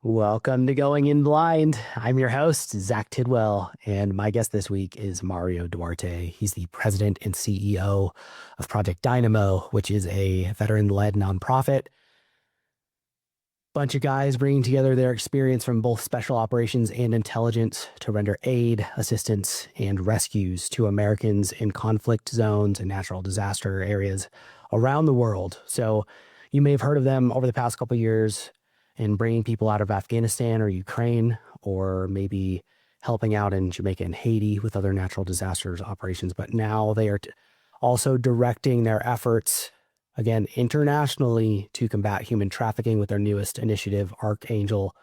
Welcome to Going In Blind. I'm your host, Zach Tidwell, and my guest this week is Mario Duarte. He's the president and CEO of Project Dynamo, which is a veteran-led nonprofit. Bunch of guys bringing together their experience from both special operations and intelligence to render aid, assistance, and rescues to Americans in conflict zones and natural disaster areas around the world. So you may have heard of them over the past couple of years in bringing people out of Afghanistan or Ukraine, or maybe helping out in Jamaica and Haiti with other natural disasters operations. But now they are also directing their efforts again internationally to combat human trafficking with their newest initiative, Archangel.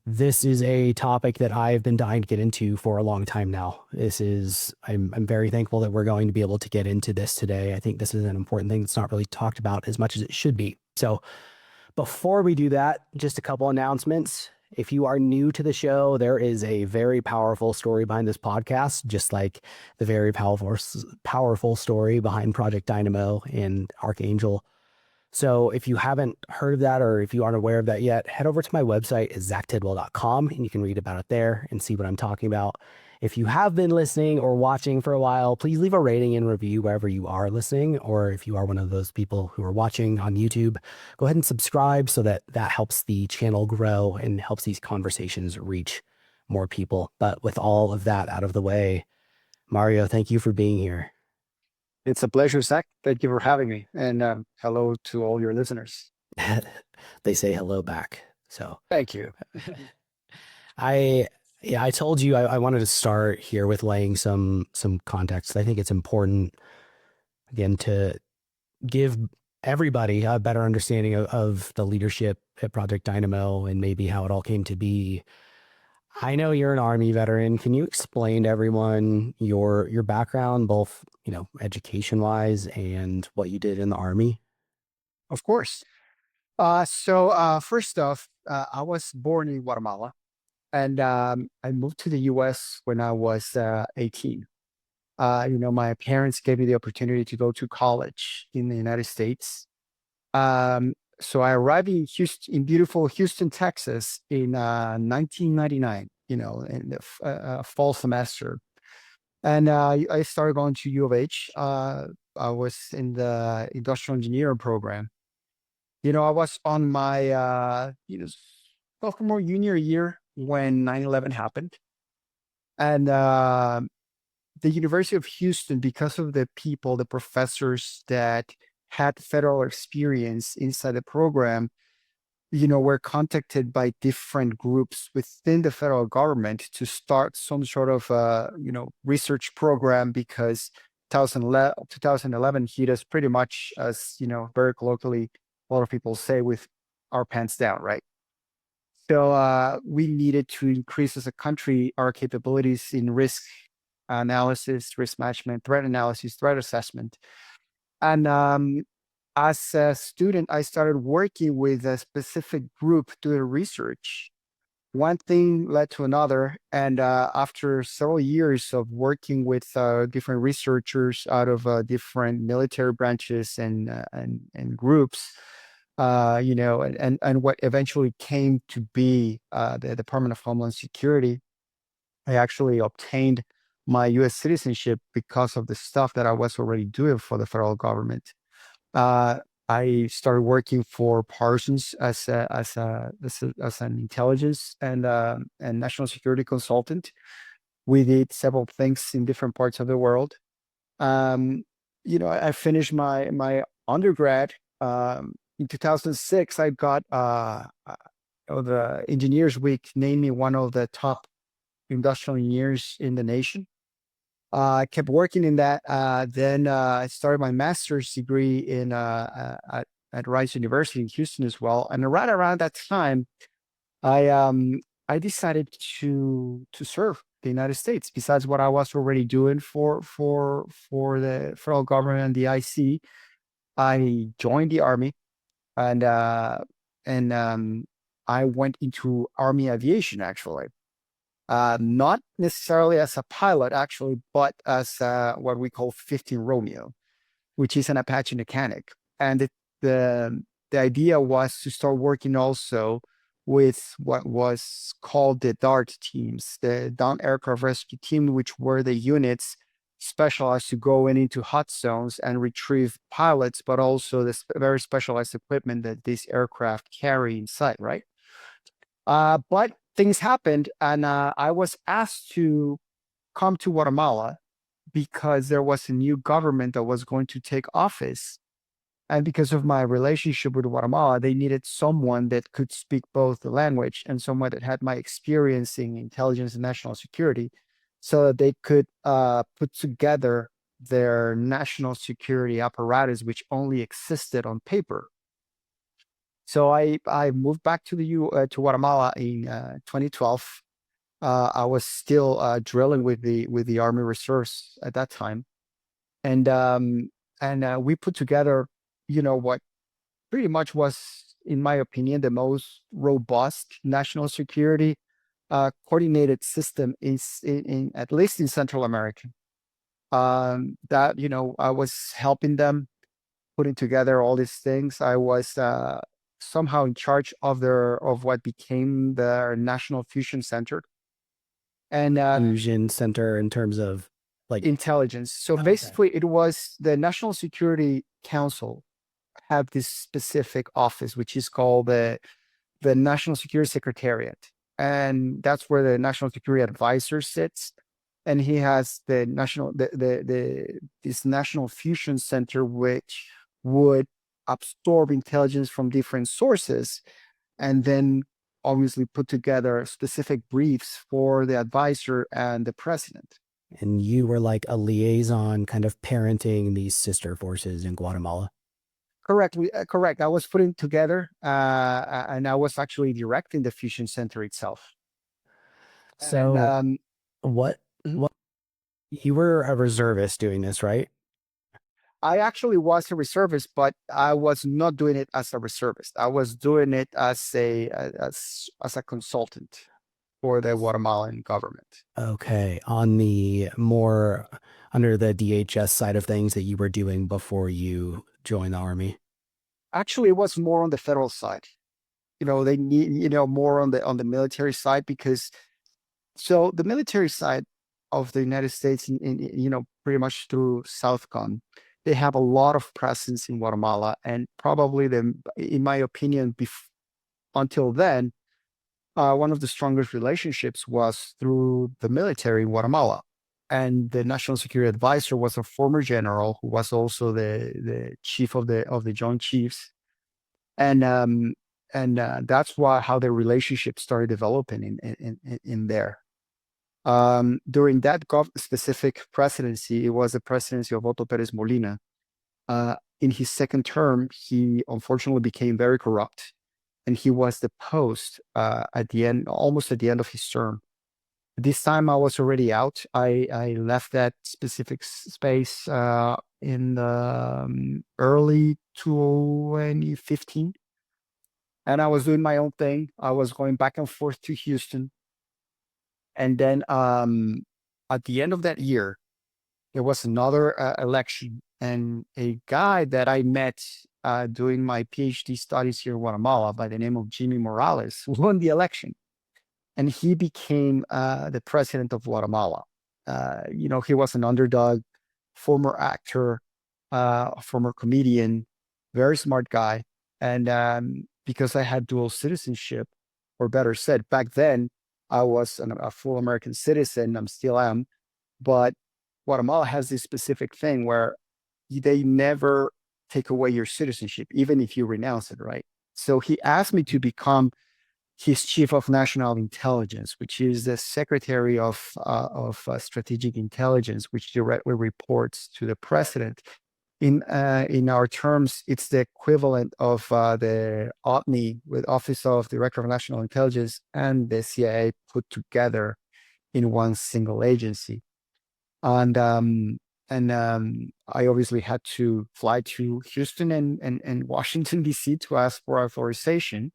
This is a topic that I've been dying to get into for a long time now. I'm very thankful that we're going to be able to get into this today. I think this is an important thing that's not really talked about as much as it should be. So before we do that, just a couple announcements. If you are new to the show, there is a very powerful story behind this podcast, just like the very powerful story behind Project Dynamo and Archangel. So if you haven't heard of that, or if you aren't aware of that yet, head over to my website, zachtidwell.com, and you can read about it there and see what I'm talking about. If you have been listening or watching for a while, please leave a rating and review wherever you are listening. Or if you are one of those people who are watching on YouTube, go ahead and subscribe so that helps the channel grow and helps these conversations reach more people. But with all of that out of the way, Mario, thank you for being here. It's a pleasure, Zach. Thank you for having me. And hello to all your listeners. They say hello back. So Thank you. I yeah, I told you I wanted to start here with laying some context. I think it's important again to give everybody a better understanding of the leadership at Project Dynamo and maybe how it all came to be. I know you're an Army veteran. Can you explain to everyone your background, both, education wise and what you did in the Army? Of course. First off, I was born in Guatemala and I moved to the US when I was 18. My parents gave me the opportunity to go to college in the United States. So I arrived in Houston, in beautiful Houston, Texas in 1999, in the fall semester. And I started going to U of H. I was in the industrial engineering program. I was on my, sophomore junior year when 9/11 happened. And the University of Houston, because of the people, the professors that had federal experience inside the program, were contacted by different groups within the federal government to start some sort of, research program because 2011 hit us pretty much as, very colloquially, a lot of people say, with our pants down, right? So we needed to increase as a country our capabilities in risk analysis, risk management, threat analysis, threat assessment. And as a student, I started working with a specific group doing research. One thing led to another, and after several years of working with different researchers out of different military branches and groups, and what eventually came to be the Department of Homeland Security, I actually obtained my U.S. citizenship because of the stuff that I was already doing for the federal government. Uh, I started working for Parsons as an intelligence and national security consultant. We did several things in different parts of the world. Um, I finished my undergrad in 2006. I got the Engineers Week named me one of the top industrial engineers in the nation. I kept working in that. Then I started my master's degree at Rice University in Houston as well. And right around that time, I decided to serve the United States. Besides what I was already doing for the federal government and the IC, I joined the Army and I went into Army aviation actually. Not necessarily as a pilot, actually, but as what we call 15 Romeo, which is an Apache mechanic. And the, the idea was to start working also with what was called the DART teams, the Down Aircraft Rescue Team, which were the units specialized to go into hot zones and retrieve pilots, but also the very specialized equipment that these aircraft carry inside, right? But things happened, and I was asked to come to Guatemala because there was a new government that was going to take office. And because of my relationship with Guatemala, they needed someone that could speak both the language and someone that had my experience in intelligence and national security so that they could put together their national security apparatus, which only existed on paper. So I moved back to to Guatemala in 2012. I was still drilling with the Army Reserves at that time, and we put together, what pretty much was, in my opinion, the most robust national security coordinated system in at least in Central America. That I was helping them putting together all these things. I was somehow in charge of what became the National Fusion Center and Fusion center in terms of like, intelligence. So oh, okay. basically, it was the National Security Council have this specific office, which is called the National Security Secretariat. And that's where the National Security Advisor sits. And he has this National Fusion Center, which would absorb intelligence from different sources and then obviously put together specific briefs for the advisor and the president. And you were like a liaison kind of parenting these sister forces in Guatemala. Correct. Correct. I was putting together, and I was actually directing the fusion center itself. And So what mhm. what you were a reservist doing this, right? I actually was a reservist, but I was not doing it as a reservist. I was doing it as a consultant for the Guatemalan government. Okay, on the more under the DHS side of things that you were doing before you joined the army. Actually, it was more on the federal side. They need more on the military side because so the military side of the United States, pretty much through Southcom, they have a lot of presence in Guatemala, and probably in my opinion, until then, one of the strongest relationships was through the military in Guatemala. And the national security advisor was a former general who was also the chief of the Joint Chiefs, and that's why how the relationship started developing in there. During that specific presidency, it was the presidency of Otto Perez Molina. In his second term, he unfortunately became very corrupt, and he was deposed at the end, almost at the end of his term. This time, I was already out. I left that specific space in the early 2015, and I was doing my own thing. I was going back and forth to Houston, and then at the end of that year, there was another election, and a guy that I met doing my PhD studies here in Guatemala by the name of Jimmy Morales won the election, and he became the president of Guatemala. He was an underdog, former actor, former comedian, very smart guy, and because I had dual citizenship, or better said, back then I was a full American citizen. I'm still am, but Guatemala has this specific thing where they never take away your citizenship, even if you renounce it, right? So he asked me to become his chief of national intelligence, which is the secretary of strategic intelligence, which directly reports to the president. In our terms, it's the equivalent of the OTNI, with Office of Director of National Intelligence, and the CIA put together in one single agency. And I obviously had to fly to Houston and Washington D.C. to ask for authorization,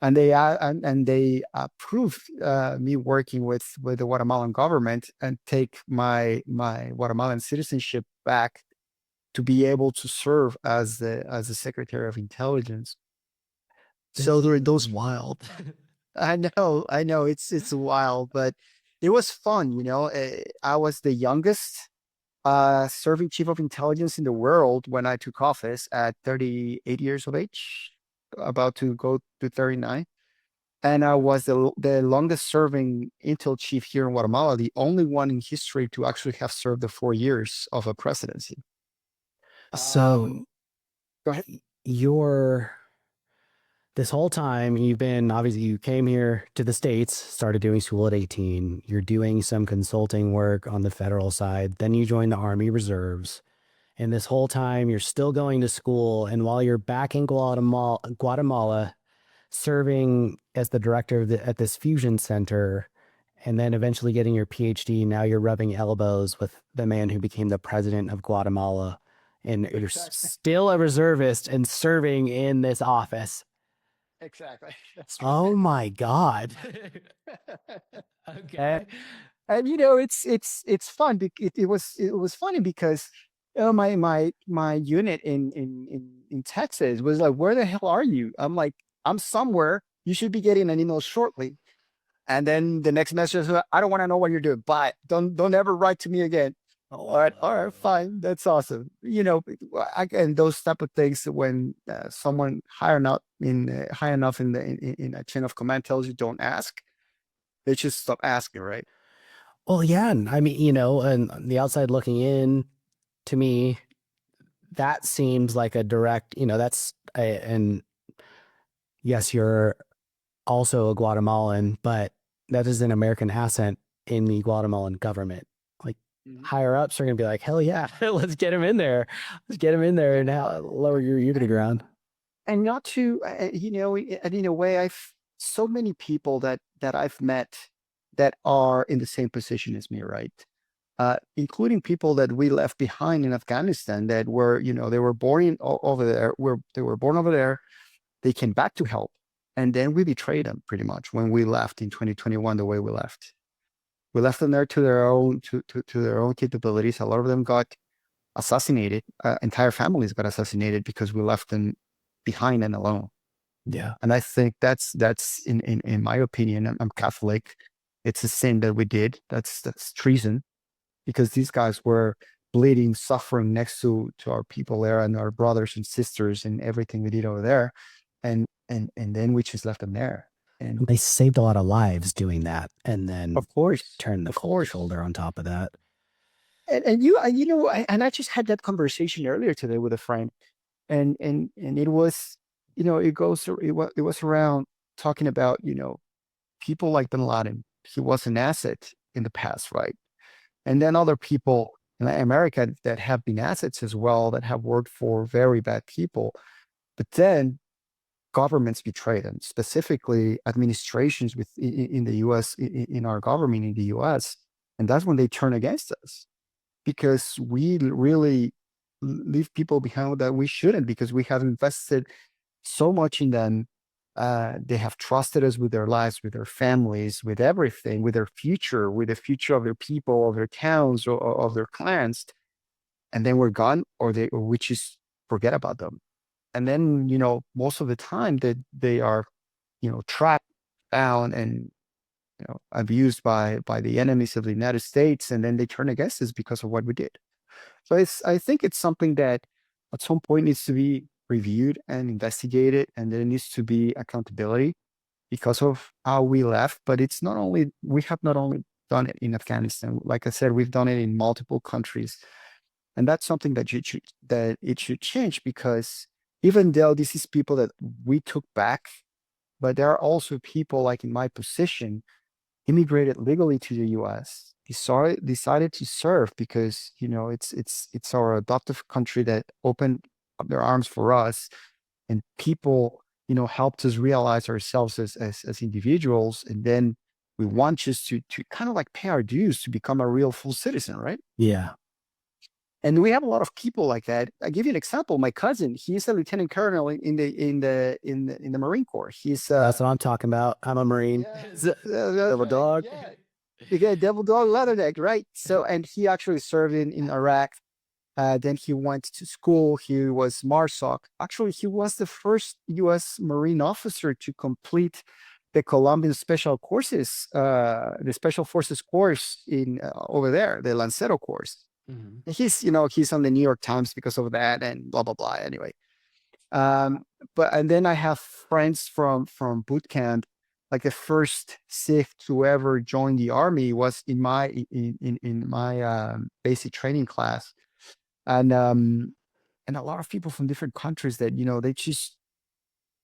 and they approved me working with the Guatemalan government and take my Guatemalan citizenship back to be able to serve as the Secretary of Intelligence. So there are those wild. I know, it's wild, but it was fun. I was the youngest serving chief of intelligence in the world when I took office at 38 years of age, about to go to 39. And I was the longest serving intel chief here in Guatemala, the only one in history to actually have served the 4 years of a presidency. So Go ahead. you're this whole time you've been obviously you came here to the States, started doing school at 18. You're doing some consulting work on the federal side. Then you join the Army Reserves. And this whole time you're still going to school. And while you're back in Guatemala serving as the director at this fusion center, and then eventually getting your PhD, now you're rubbing elbows with the man who became the president of Guatemala. And you're Exactly. still a reservist and serving in this office. Exactly. That's Oh my God. right. Okay. And it's fun. It was funny because my unit in Texas was like, where the hell are you? I'm like, I'm somewhere. You should be getting an email shortly. And then the next message is, I don't want to know what you're doing. Bye. Don't ever write to me again. All right, fine. That's awesome. Again, those type of things when someone high enough in a chain of command tells you don't ask, they just stop asking, right? Well, yeah. And I mean, and on the outside looking in, to me, that seems like a direct, and yes, you're also a Guatemalan, but that is an American asset in the Guatemalan government. Like Mhm. higher ups are going to be like, hell yeah, let's get him in there. Let's get him in there and lower your ear to the ground. And not to and in a way, I've so many people that I've met that are in the same position as me, right? Including people that we left behind in Afghanistan that were, they were born over there, where they were born over there. They came back to help, and then we betrayed them pretty much when we left in 2021. The way we left them there to their own to their own capabilities. A lot of them got assassinated. Entire families got assassinated because we left them behind and alone. Yeah. And I think that's in my opinion. I'm Catholic. It's a sin that we did. That's treason because these guys were bleeding, suffering next to our people there and our brothers and sisters and everything we did over there, and then we just left them there. And They saved a lot of lives doing that and then of course, turned the of cold course, shoulder on top of that. and I just had that conversation earlier today with a friend, and it was, it was around talking about people like Bin Laden. He was an asset in the past, right? And then other people in America that have been assets as well, that have worked for very bad people. But then governments betray them, specifically administrations in the US, in our government in the US. And that's when they turn against us because we really leave people behind that we shouldn't because we have invested so much in them. They have trusted us with their lives, with their families, with everything, with their future, with the future of their people, of their towns, or of their clans. And then we're gone, or we just forget about them. And then, most of the time that they are, trapped down and abused by the enemies of the United States, and then they turn against us because of what we did. So I think it's something that at some point needs to be reviewed and investigated, and there needs to be accountability because of how we left. But we have not only done it in Afghanistan. Like I said, we've done it in multiple countries, and that's something that it should change because even though this is people that we took back, but there are also people like in my position immigrated legally to the US, decided to serve because it's our adoptive country that opened up their arms for us, and people helped us realize ourselves as individuals, and then we want just to kind of like pay our dues to become a real full citizen, right? Yeah. And we have a lot of people like that. I give you an example. My cousin, he's a lieutenant colonel in the Marine Corps. He's That's what I'm talking about. I'm a Marine. yeah, Double that's right. dog. Yeah, you get devil dog leatherneck, right? So, and he actually served in Iraq. Then he went to school. He was MARSOC. Actually, he was the first U.S. Marine officer to complete the Colombian Special Courses, the Special Forces course in over there, the Lancero course. Mhm. He's, he's on the New York Times because of that, and blah blah blah. Anyway, um, but and then I have friends from boot camp. Like the first Sikh to ever join the army was in my basic training class, and and a lot of people from different countries that they just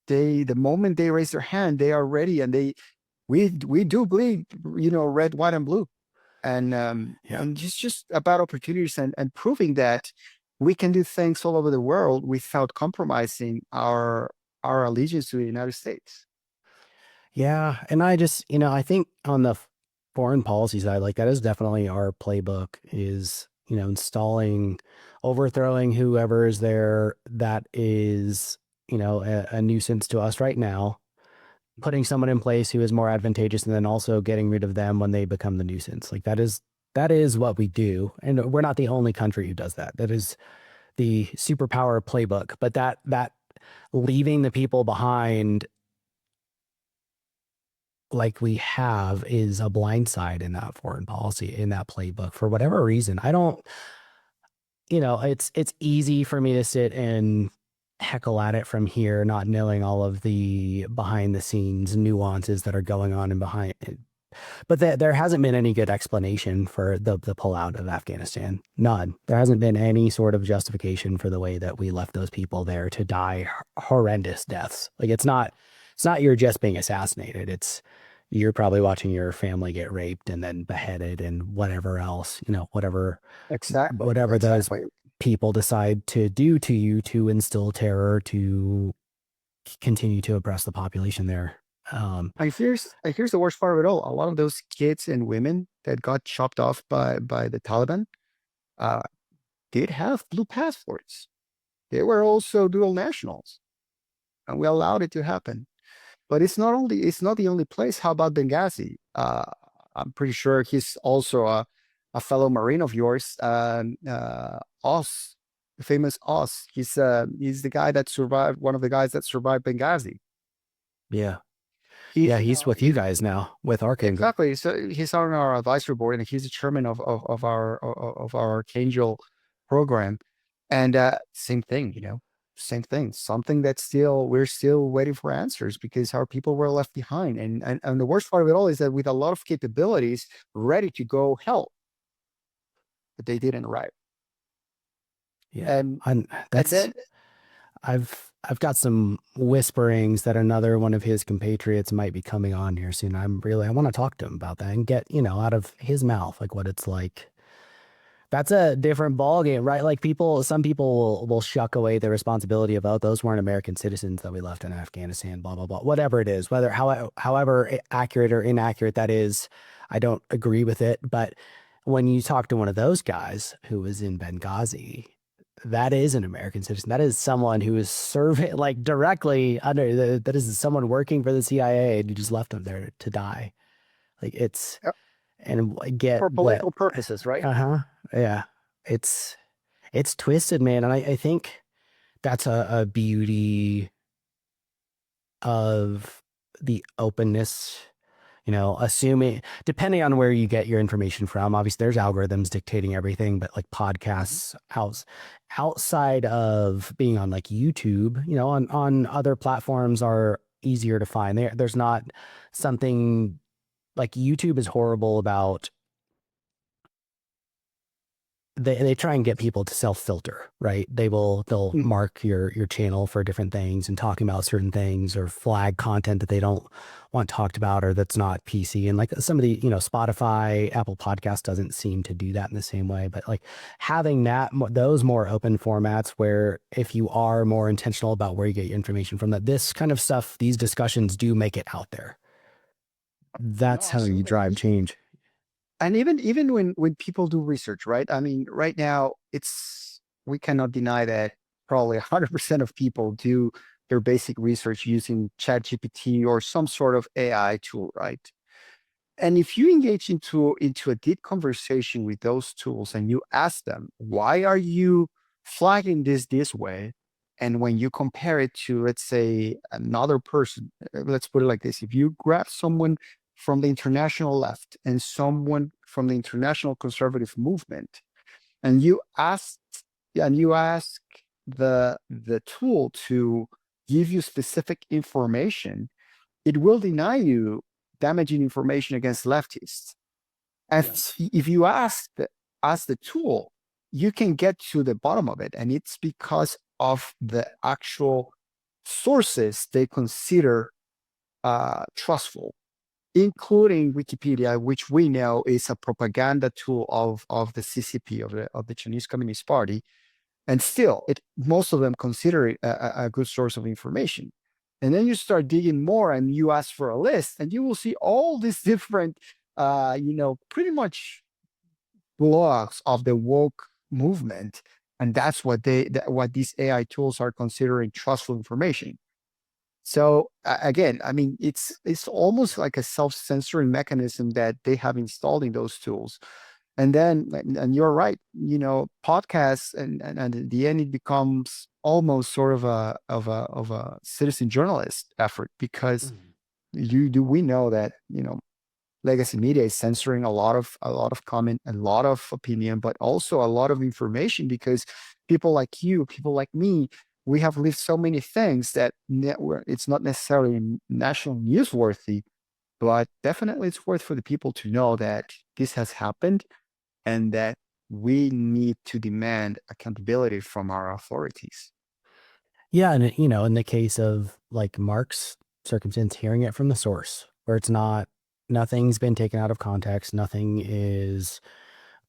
the moment they raise their hand they are ready, and we do bleed, red, white, and blue, Yeah. and just about opportunities, and proving that we can do things all over the world without compromising our allegiance to the United States. Yeah. And I just, I think on the foreign policy side, like that is definitely our playbook is, installing, overthrowing whoever is there that is, a nuisance to us right now, putting someone in place who is more advantageous, and then also getting rid of them when they become the nuisance. Like that is what we do. And we're not the only country who does that. That is the superpower playbook. But that leaving the people behind like we have is a blind side in that foreign policy, in that playbook for whatever reason. I don't, it's easy for me to sit and heckle at it from here, not knowing all of the behind the scenes nuances that are going on and behind it. But there hasn't been any good explanation for the pullout of Afghanistan. None. There hasn't been any sort of justification for the way that we left those people there to die horrendous deaths. Like it's not you're just being assassinated. It's you're probably watching your family get raped and then beheaded and whatever else, whatever Exactly, whatever those exactly. people decide to do to you to instill terror to continue to oppress the population there. And here's the worst part of it all. A lot of those kids and women that got chopped off by the Taliban uh, did have blue passports. They were also dual nationals, and we allowed it to happen. But it's not the only place. How about Benghazi? I'm pretty sure he's also a fellow Marine of yours, Oz, the famous Oz. He's the guy that survived, one of the guys that survived Benghazi. Yeah. He's Yeah, he's with you guys now with Archangel. exactly. So he's on our advisory board, and he's the chairman of our Archangel program. And same thing, same thing. Something that still we're still waiting for answers because our people were left behind. And the worst part of it all is that with a lot of capabilities ready to go help, but they didn't arrive. Yeah. And And and that's then I've got some whisperings that another one of his compatriots might be coming on here soon. I want to talk to him about that and get, out of his mouth like what it's like. That's a different ball game, right? Like some people will shuck away the responsibility of, oh, those weren't American citizens that we left in Afghanistan, blah, blah, blah, whatever it is, however accurate or inaccurate that is, I don't agree with it. But when you talk to one of those guys who was in Benghazi, that is an American citizen. That is someone who is serving like directly under that is someone working for the CIA and you just left them there to die. Like it's and get for what political purposes, right? uh-huh. Yeah. It's it's twisted, man. And I think that's a beauty of the openness, assuming depending on where you get your information from. Obviously, there's algorithms dictating everything, but like Mhm. podcasts outside of being on like YouTube, on other platforms are easier to find. There's not something like YouTube is horrible about they try and get people to self-filter, right? They'll Mhm. mark your channel for different things and talking about certain things or flag content that they don't want talked about or that's not PC. And like some of the, Spotify, Apple Podcast doesn't seem to do that in the same way. But like having those more open formats where if you are more intentional about where you get your information from, that this kind of stuff, these discussions do make it out there. No, That's how you absolutely. drive change. And even when people do research, right? I mean, right now it's we cannot deny that probably 100% of people do their basic research using ChatGPT or some sort of AI tool, right? And if you engage into a deep conversation with those tools and you ask them, why are you flagging this way? And when you compare it to, let's say, another person, let's put it like this: if you grab someone from the international left and someone from the international conservative movement, and you ask the tool to give you specific information, it will deny you damaging information against leftists. And if you ask the tool, you can get to the bottom of it. And it's because of the actual sources they consider trustful, including Wikipedia, which we know is a propaganda tool of the CCP, of the Chinese Communist Party. And still, most of them consider it a good source of information. And then you start digging more and you ask for a list, and you will see all these different, pretty much blogs of the woke movement. And that's what these AI tools are considering trustful information. So again, I mean, it's almost like a self-censoring mechanism that they have installed in those tools. And then, and you're right, podcasts, and at the end, it becomes almost sort of a citizen journalist effort, because we know that legacy media is censoring a lot of comment, a lot of opinion, but also a lot of information, because people like you, people like me, we have lived so many things that it's not necessarily national newsworthy, but definitely it's worth for the people to know that this has happened, and that we need to demand accountability from our authorities. Yeah, and in the case of like Mark's circumstance, hearing it from the source, where it's not, nothing's been taken out of context, nothing is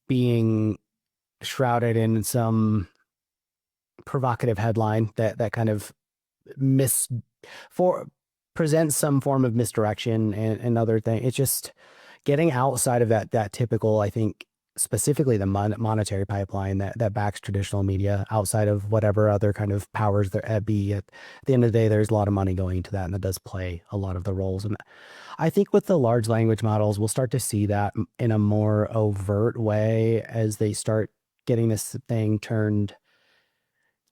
being shrouded in some provocative headline that kind of mis for presents some form of misdirection and other thing. It's just getting outside of that typical, I think, specifically the monetary pipeline that backs traditional media, outside of whatever other kind of powers there be. At the end of the day, there's a lot of money going into that, and that does play a lot of the roles. And I think with the large language models, we'll start to see that in a more overt way as they start getting this thing turned,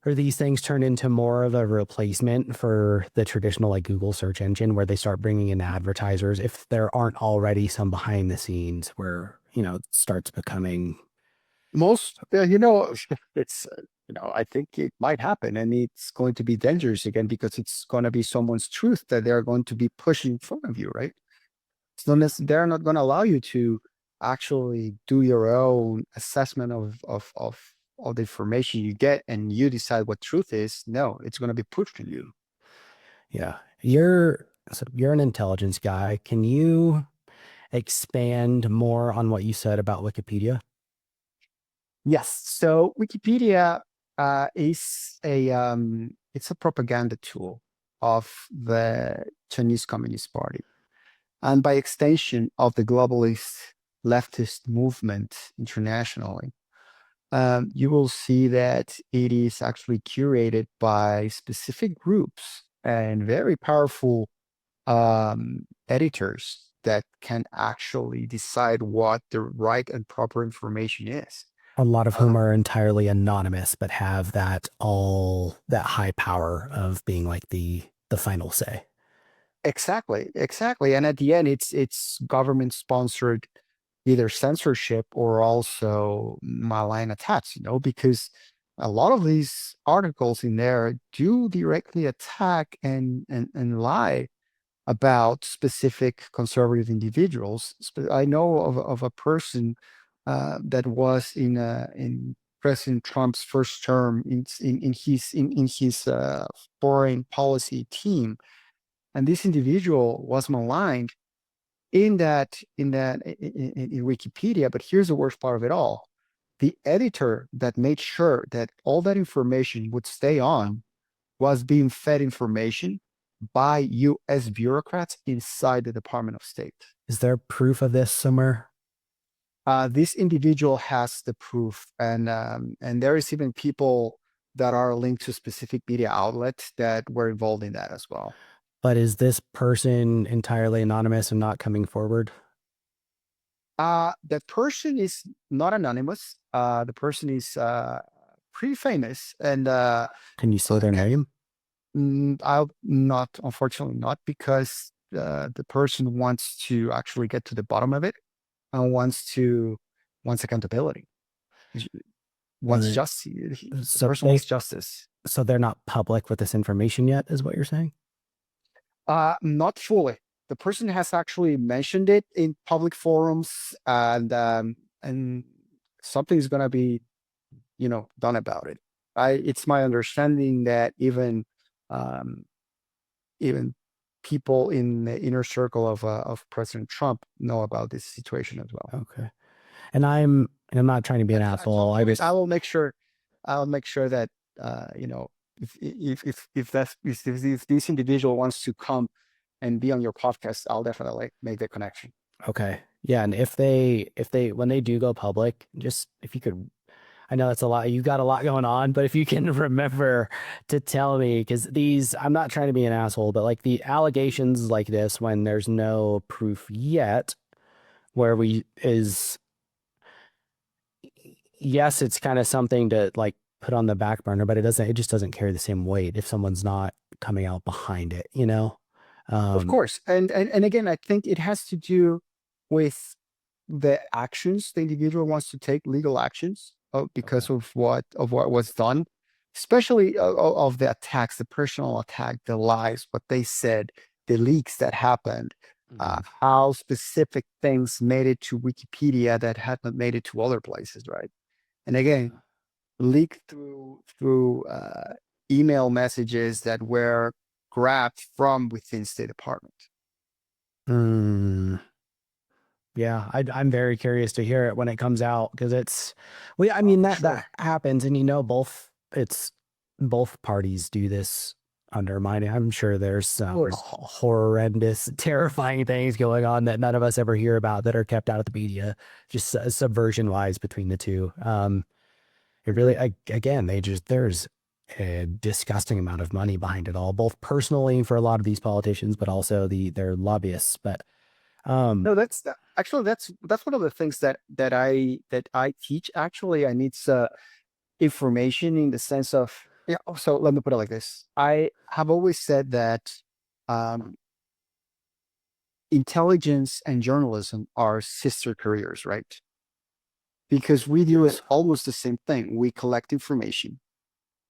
or these things turn into more of a replacement for the traditional like Google search engine, where they start bringing in advertisers if there aren't already some behind the scenes where it starts becoming. Most, it's, I think it might happen, and it's going to be dangerous again, because it's going to be someone's truth that they're going to be pushing in front of you, right? They're not going to allow you to actually do your own assessment of the information you get and you decide what truth is. No, it's going to be pushed to you. Yeah, you're an intelligence guy. Can you expand more on what you said about Wikipedia? Yes. So Wikipedia is it's a propaganda tool of the Chinese Communist Party, and by extension of the globalist leftist movement internationally. You will see that it is actually curated by specific groups and very powerful editors that can actually decide what the right and proper information is. A lot of whom Uh, are entirely anonymous, but have that high power of being like the final say. exactly, exactly. And at the end, it's government sponsored either censorship or also malign attacks, because a lot of these articles in there do directly attack and lie about specific conservative individuals. I know of a person that was in President Trump's first term in his foreign policy team, and this individual was maligned in Wikipedia. But here's the worst part of it all: the editor that made sure that all that information would stay on was being fed information by US bureaucrats inside the Department of State. Is there proof of this somewhere? This individual has the proof, and there is even people that are linked to specific media outlets that were involved in that as well. But is this person entirely anonymous and not coming forward? The person is not anonymous. The person is pretty famous, and Can you say their name? I'll not, unfortunately, not because the person wants to actually get to the bottom of it and wants accountability, wants Uh, justice. The so person wants justice. they're not public with this information yet, is what you're saying? Not fully. The person has actually mentioned it in public forums, and something's gonna be, done about it. It's my understanding that um, even people in the inner circle of President Trump know about this situation as well. Okay. And I'm not trying to be an At some asshole. I point, I just will make sure. I'll make sure that you know if this individual wants to come and be on your podcast, I'll definitely make the connection. okay. Yeah, and if they when they do go public, just if you could, I know that's a lot. You got a lot going on, but if you can remember to tell me, because these, I'm not trying to be an asshole, but like the allegations like this, when there's no proof yet, where we is, yes, it's kind of something to like put on the back burner, but it just doesn't carry the same weight if someone's not coming out behind it, you know? Of Um, course, and again, I think it has to do with the actions the individual wants to take, legal actions, okay. because of what was done, especially of the attacks, the personal attack, the lies, what they said, the leaks that happened, Mhm. how specific things made it to Wikipedia that had not made it to other places, right? And again, leaked through email messages that were grabbed from within State Department. Mm, yeah, I'm very curious to hear it when it comes out because I mean For that sure. happens, and it's both parties do this undermining. I'm sure there's Of some course. horrendous, terrifying things going on that none of us ever hear about that are kept out of the media, just subversion wise between the two. It really, Agree. again, there's a disgusting amount of money behind it all, both personally for a lot of these politicians, but also their lobbyists. But um, No, actually that's one of the things that I teach. Actually, I need information in the sense of, yeah. So let me put it like this: I have always said that um, intelligence and journalism are sister careers, right? Because we do is almost the same thing. We collect information,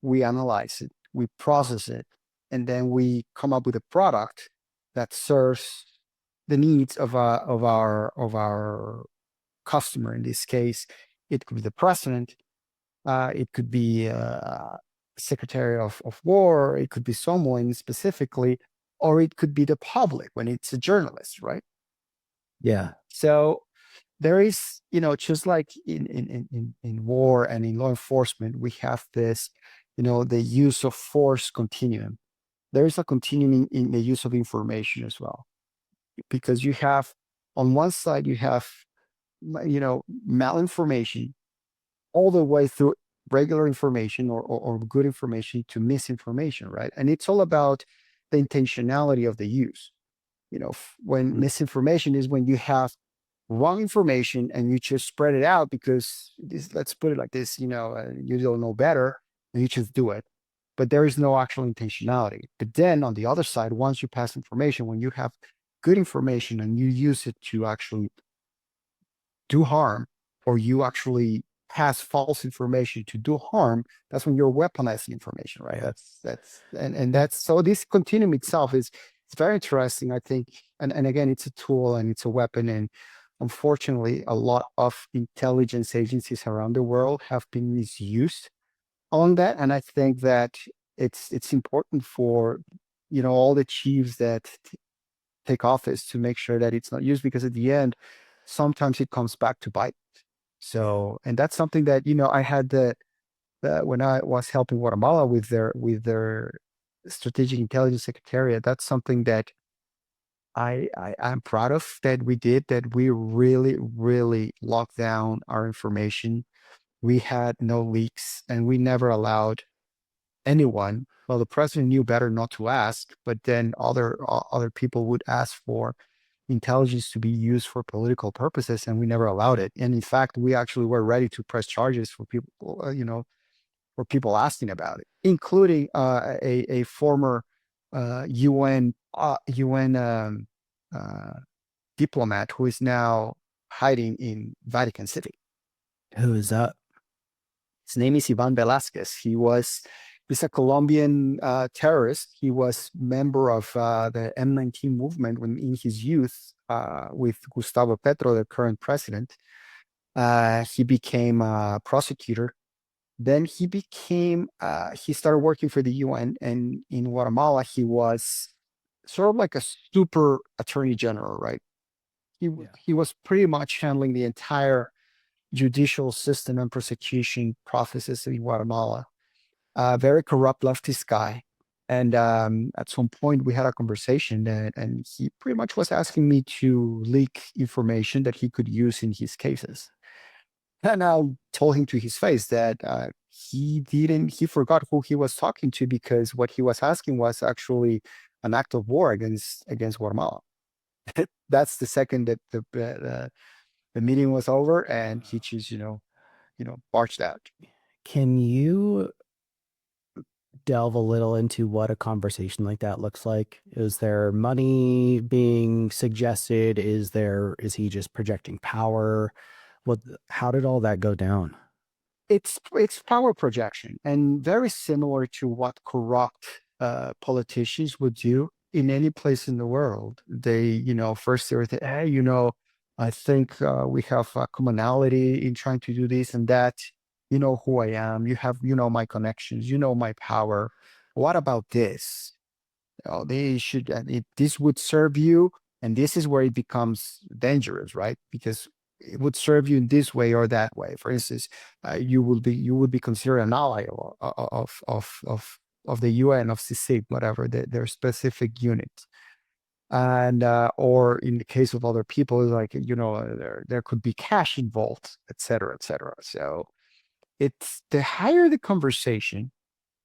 we analyze it, we process it, and then we come up with a product that serves the needs of our customer. In this case, it could be the president, it could be secretary of war, it could be someone specifically, or it could be the public when it's a journalist, right? yeah, So there is, just like in war and in law enforcement, we have this, the use of force continuum. There is a continuum in the use of information as well, because you have, on one side, you have, malinformation all the way through regular information or good information to misinformation, right? And it's all about the intentionality of the use. When misinformation is when you have wrong information and you just spread it out because this, let's put it like this, you don't know better and you just do it. But there is no actual intentionality. But then on the other side, once you pass information, when you have good information and you use it to actually do harm, or you actually pass false information to do harm, that's when you're weaponizing information, right? yeah. And that's, so this continuum itself is, it's very interesting, I think. And again, it's a tool and it's a weapon. And unfortunately, a lot of intelligence agencies around the world have been misused on that. And I think that it's important for, all the chiefs that take office to make sure that it's not used, because at the end, sometimes it comes back to bite. So, and that's something that, I had when I was helping Guatemala with their strategic intelligence secretariat. That's something that I'm proud of that we did, that we really, really locked down our information. We had no leaks and we never allowed anyone. Well, the president knew better not to ask, but then other people would ask for intelligence to be used for political purposes, and we never allowed it. And in fact, we actually were ready to press charges for people, for people asking about it, including a former UN uh, diplomat who is now hiding in Vatican City. Who is that? His name is Ivan Velasquez. He's a Colombian terrorist. He was member of the M19 movement when in his youth with Gustavo Petro, the current president. He became a prosecutor. Then he started working for the UN, and in Guatemala, he was sort of like a super attorney general, right? Yeah. He was pretty much handling the entire judicial system and prosecution processes in Guatemala. Very corrupt leftist guy. And at some point, we had a conversation, and he pretty much was asking me to leak information that he could use in his cases. And I told him to his face that he forgot who he was talking to, because what he was asking was actually an act of war against Guatemala. That's the second that the meeting was over, and he just barged out. Can you delve a little into what a conversation like that looks like? Is there money being suggested? Is he just projecting power? What, how did all that go down? It's power projection, and very similar to what corrupt politicians would do in any place in the world. They, first they were thinking, hey, I think we have a commonality in trying to do this and that. You know who I am. You have, my connections. You know my power. What about this? They should, and this would serve you, and this is where it becomes dangerous, right? Because it would serve you in this way or that way. For instance, you would be considered an ally of the UN, of CICIG, whatever their specific unit. And or in the case of other people, like there could be cash involved, et cetera, et cetera. So it's the higher the conversation,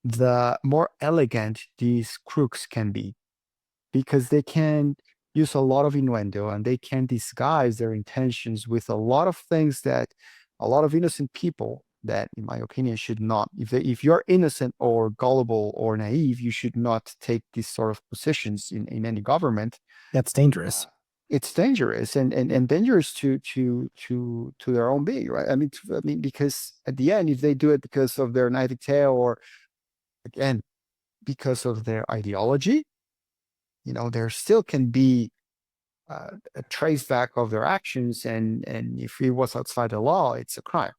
the more elegant these crooks can be, because they can use a lot of innuendo, and they can disguise their intentions with a lot of things that a lot of innocent people, that in my opinion should not, if you're innocent or gullible or naive, you should not take these sort of positions in any government. That's dangerous. It's dangerous, and dangerous to their own being, right? I mean, because at the end, if they do it because of their naivete, or again because of their ideology, there still can be a trace back of their actions, and if it was outside the law, it's a crime.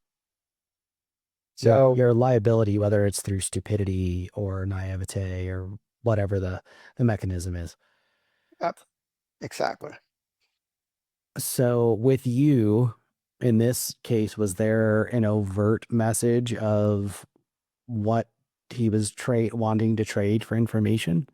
Yeah, So your liability, whether it's through stupidity or naivete or whatever the mechanism is. uh, exactly. So with you, in this case, was there an overt message of what he was wanting to trade for information?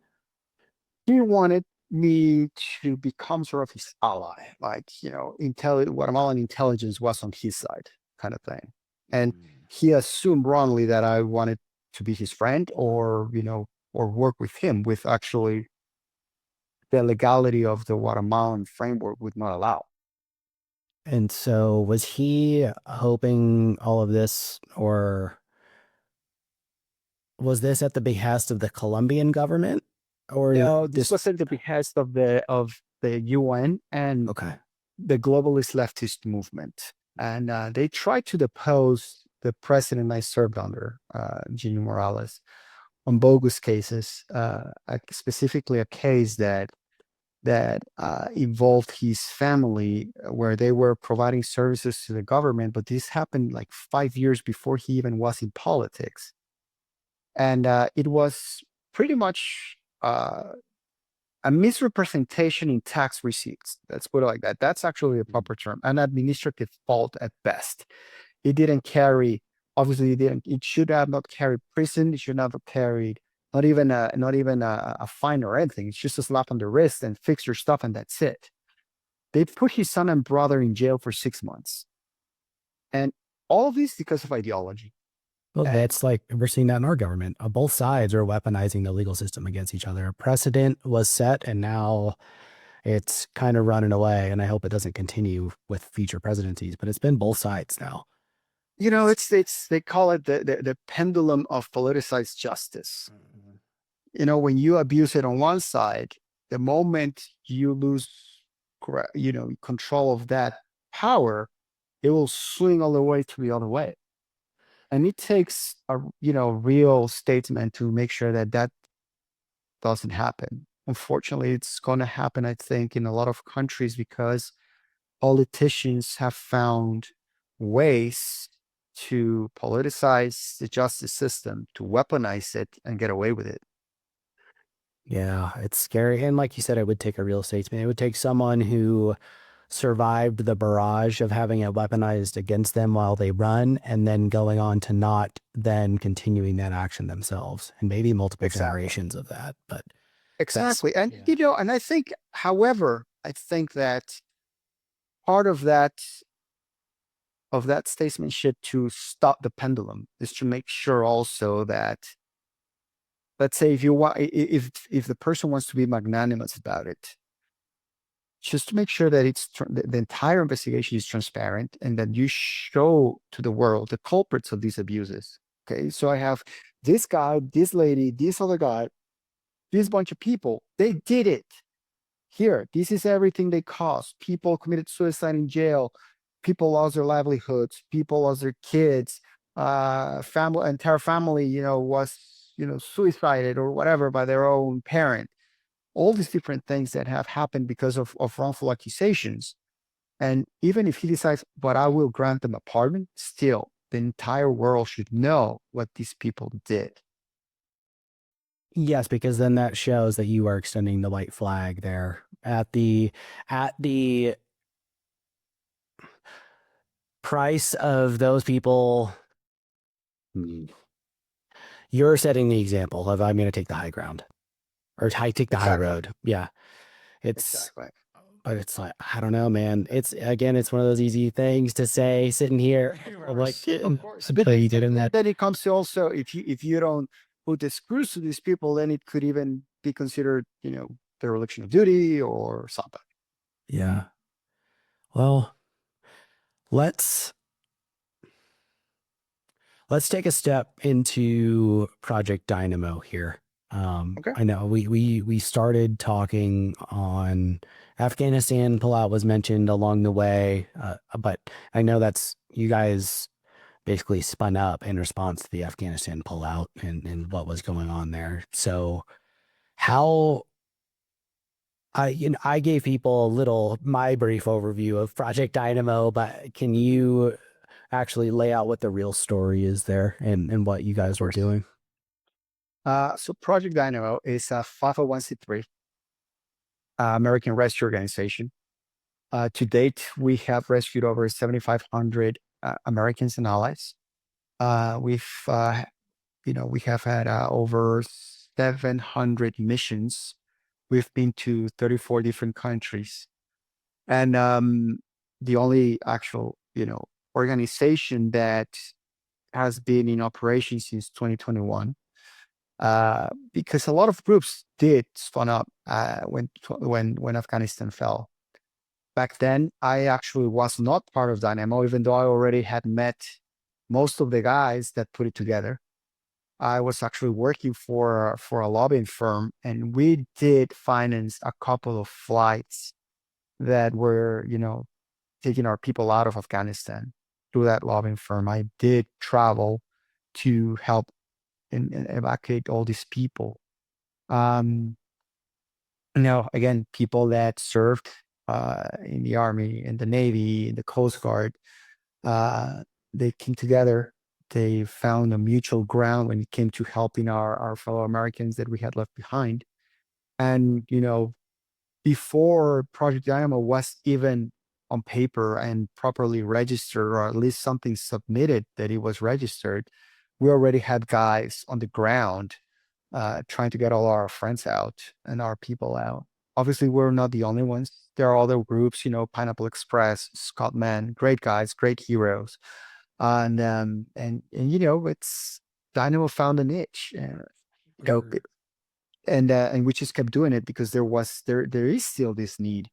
He wanted me to become sort of his ally, like Guatemalan intelligence was on his side, kind of thing. And Mm. he assumed wrongly that I wanted to be his friend, or work with him, with actually the legality of the Guatemalan framework would not allow. And so was he hoping all of this, or was this at the behest of the Colombian government? Or No, this this, was at the behest of the UN and okay. the globalist leftist movement, and they tried to depose the president I served under, Jimmy Morales, on bogus cases, specifically a case that involved his family, where they were providing services to the government, but this happened like 5 years before he even was in politics, and it was pretty much a misrepresentation in tax receipts. Let's put it like that. That's actually a Mm. proper term, an administrative fault at best. It didn't carry, obviously, it should have not carried prison. It should not have carried not even a fine or anything. It's just a slap on the wrist and fix your stuff, and that's it. They put his son and brother in jail for 6 months. And all of this because of ideology. Well, And that's like we're seeing that in our government. Both sides are weaponizing the legal system against each other. A precedent was set, and now It's kind of running away, and I hope it doesn't continue with future presidencies. But it's been both sides now. It's they call it the pendulum of politicized justice. When you abuse it on one side, the moment you lose, control of that power, it will swing all the way to the other way. And it takes a real statesman to make sure that that doesn't happen. Unfortunately, it's going to happen, I think, in a lot of countries because politicians have found ways to politicize the justice system, to weaponize it and get away with it. Yeah, it's scary. And like you said, it would take a real statesman. It would take someone who survived the barrage of having it weaponized against them while they run and then going on to not then continuing that action themselves and maybe multiple Exactly. generations of that. But that's, Exactly. And, yeah. and I think, however, I think that part of that statesmanship to stop the pendulum is to make sure also that, let's say, if you want, if the person wants to be magnanimous about it, just to make sure that the entire investigation is transparent and that you show to the world the culprits of these abuses. Okay, so I have this guy, this lady, this other guy, this bunch of people. They did it. Here, this is everything they caused. People committed suicide in jail. People lost their livelihoods. People lost their kids. Entire family, was suicided or whatever by their own parent. All these different things that have happened because of wrongful accusations. And even if he decides, but I will grant them a pardon, still, the entire world should know what these people did. Yes, because then that shows that you are extending the white flag there at the price of those people. Hmm. You're setting the example of I'm going to take the high ground or take the high Exactly. road. Yeah. It's, Exactly. but it's like, I don't know, man. It's again, it's one of those easy things to say sitting here. I'm like, Of course. But you did in that. then it comes to also, if you don't put the screws to these people, then it could even be considered, dereliction of duty or something. Yeah. Well, let's let's take a step into Project Dynamo here. Okay. I know we started talking on Afghanistan. Pullout was mentioned along the way, but I know that's you guys basically spun up in response to the Afghanistan pullout and what was going on there. So how I gave people a little my brief overview of Project Dynamo, but can you actually lay out what the real story is there and what you Of guys were course. doing? So Project Dynamo is a 501c3 American rescue organization. To date, we have rescued over 7,500 Americans and allies. We have had over 700 missions. We've been to 34 different countries. And the only actual, organization that has been in operation since 2021, because a lot of groups did spawn up when Afghanistan fell. Back then, I actually was not part of Dynamo, even though I already had met most of the guys that put it together. I was actually working for a lobbying firm, and we did finance a couple of flights that were, taking our people out of Afghanistan through that lobbying firm. I did travel to help and evacuate all these people. Um, again, people that served in the army, in the navy, in the coast guard, uh, they came together. They found a mutual ground when it came to helping our fellow Americans that we had left behind. And before Project Dynamo was even on paper and properly registered, or at least something submitted that it was registered, we already had guys on the ground trying to get all our friends out and our people out. Obviously, we're not the only ones. There are other groups, Pineapple Express, Scotman, great guys, great heroes, and it's Dynamo found a niche. and we just kept doing it because there is still this need.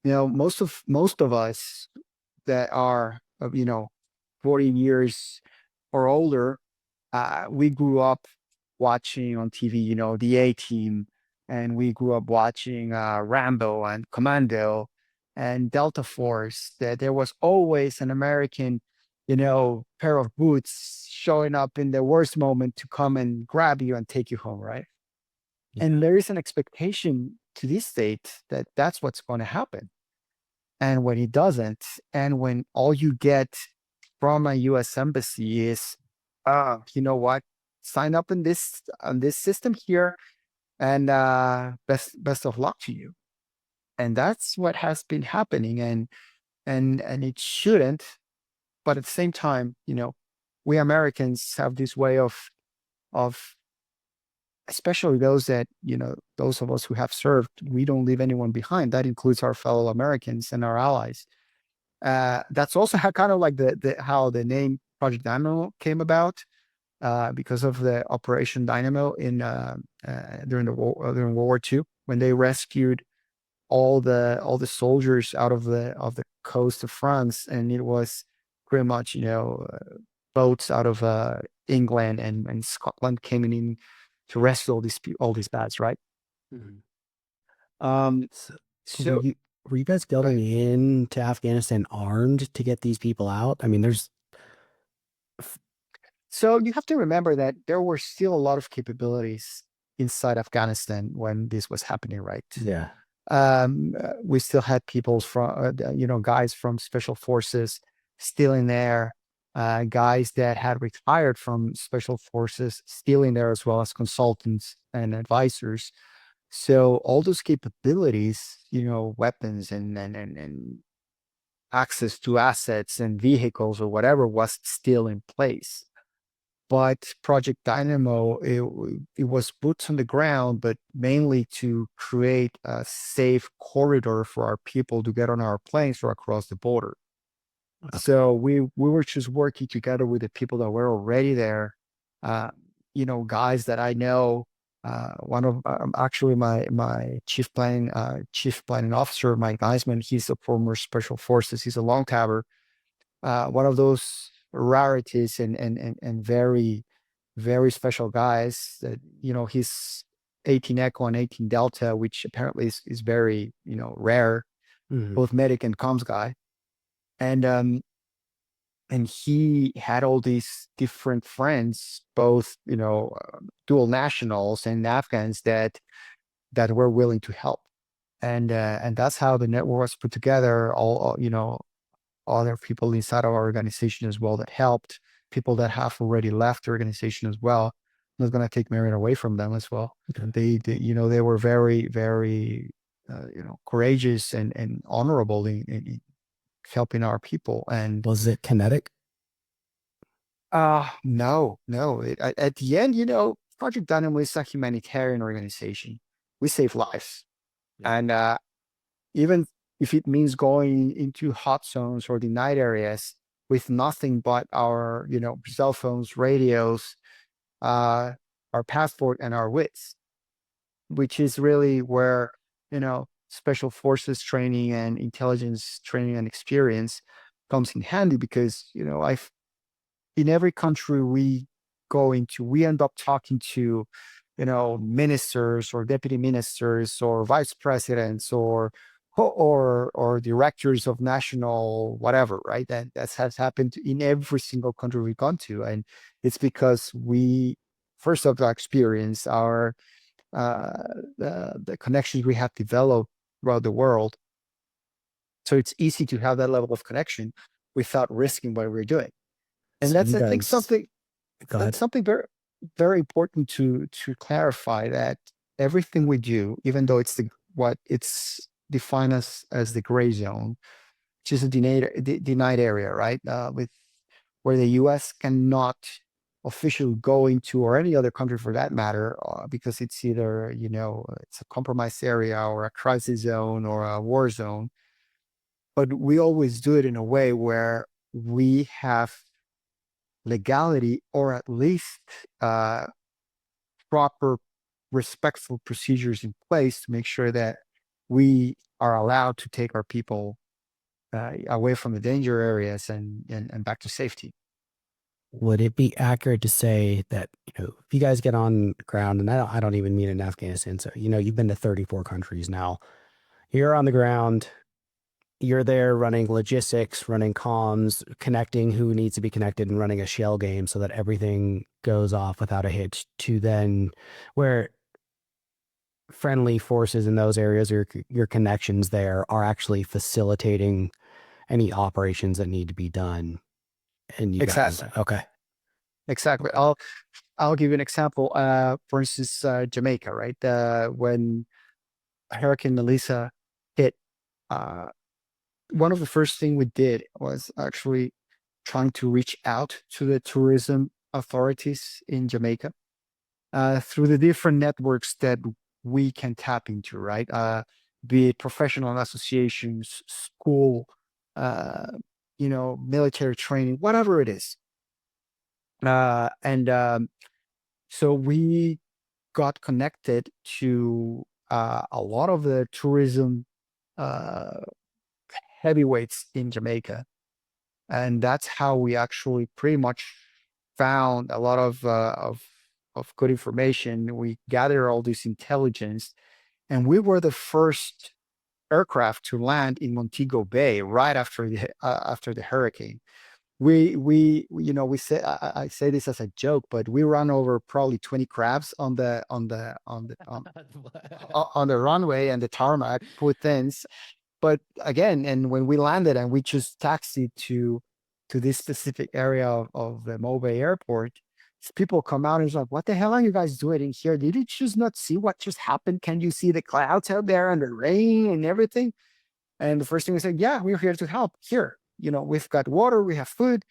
Most of us that are 40 years or older, we grew up watching on TV, the A Team, and we grew up watching Rambo and Commando and Delta Force. That there was always an American, pair of boots showing up in the worst moment to come and grab you and take you home, right? Yeah. And there is an expectation to this state that that's what's going to happen. And when it doesn't, and when all you get from a US embassy is, you know what, sign up in this on this system here, and best of luck to you. And that's what has been happening, and it shouldn't. But at the same time, we Americans have this way of especially those of us who have served, we don't leave anyone behind. That includes our fellow Americans and our allies. That's also how kind of like how the name Project Dynamo came about, because of the Operation Dynamo in during World War II, when they rescued all the soldiers out of the coast of France, and it was pretty much boats out of England and Scotland came in to rescue all these bats, right? Mhm. Um, So, were so you guys going right. into Afghanistan armed to get these people out? I mean, there's So you have to remember that there were still a lot of capabilities inside Afghanistan when this was happening, right? yeah. We still had people from, guys from special forces still in there, guys that had retired from special forces still in there, as well as consultants and advisors. So all those capabilities, weapons and access to assets and vehicles or whatever was still in place. But Project Dynamo, it was boots on the ground, but mainly to create a safe corridor for our people to get on our planes or across the border. Okay. So we were just working together with the people that were already there. Guys that I know. One of actually my chief planning officer, Mike Eisman. He's a former special forces. He's a long tabber, one of those rarities and very, very special guys that, he's 18 Echo and 18 Delta, which apparently is very, rare, Mhm. both medic and comms guy. And he had all these different friends, both, dual nationals and Afghans that were willing to help. And that's how the network was put together. All, other people inside our organization as well that helped, people that have already left the organization as well. I'm not going to take merit away from them as well. Okay. They were very, very, courageous and honorable in helping our people. And Was it kinetic? no, no. At the end, Project Dynamo is a humanitarian organization. We save lives, Yeah. and even if it means going into hot zones or denied areas with nothing but our, cell phones, radios, uh, our passport, and our wits, which is really where, special forces training and intelligence training and experience comes in handy. Because, I've in every country we go into, we end up talking to, ministers or deputy ministers or vice presidents or directors of national whatever, right? That has happened in every single country we've gone to, and it's because we first of our experience, our uh, the connections we have developed throughout the world. So it's easy to have that level of connection without risking what we're doing. And So that's, you I think, guys, something go that's ahead. something very, very important to clarify, that everything we do, even though what it's defined as the gray zone, which is a denied area, right? With where the U.S. cannot officially go into, or any other country for that matter, because it's either, it's a compromised area or a crisis zone or a war zone. But we always do it in a way where we have legality, or at least uh, proper respectful procedures in place to make sure that we are allowed to take our people away from the danger areas and back to safety. Would it be accurate to say that, if you guys get on ground, and I don't even mean in Afghanistan, so, you've been to 34 countries now, you're on the ground, you're there running logistics, running comms, connecting who needs to be connected, and running a shell game so that everything goes off without a hitch, to then where friendly forces in those areas or your connections there are actually facilitating any operations that need to be done. And you guys, Exactly. okay. Exactly. Okay. I'll give you an example. For instance, Jamaica, right? When Hurricane Melissa hit, uh, one of the first thing we did was actually trying to reach out to the tourism authorities in Jamaica through the different networks that we can tap into, right? Be it professional associations, school, uh, military training, whatever it is. And So we got connected to a lot of the tourism uh, heavyweights in Jamaica, and that's how we actually pretty much found a lot of good information. We gathered all this intelligence, and we were the first aircraft to land in Montego Bay right after the hurricane. We say I say this as a joke, but we ran over probably 20 crabs on the runway and the tarmac, put things. But again, and when we landed and we just taxied to this specific area of the Mobay airport, people come out and it's like, what the hell are you guys doing in here? Did you just not see what just happened? Can you see the clouds out there and the rain and everything? And the first thing we said, yeah, we're here to help. Here, we've got water, we have food.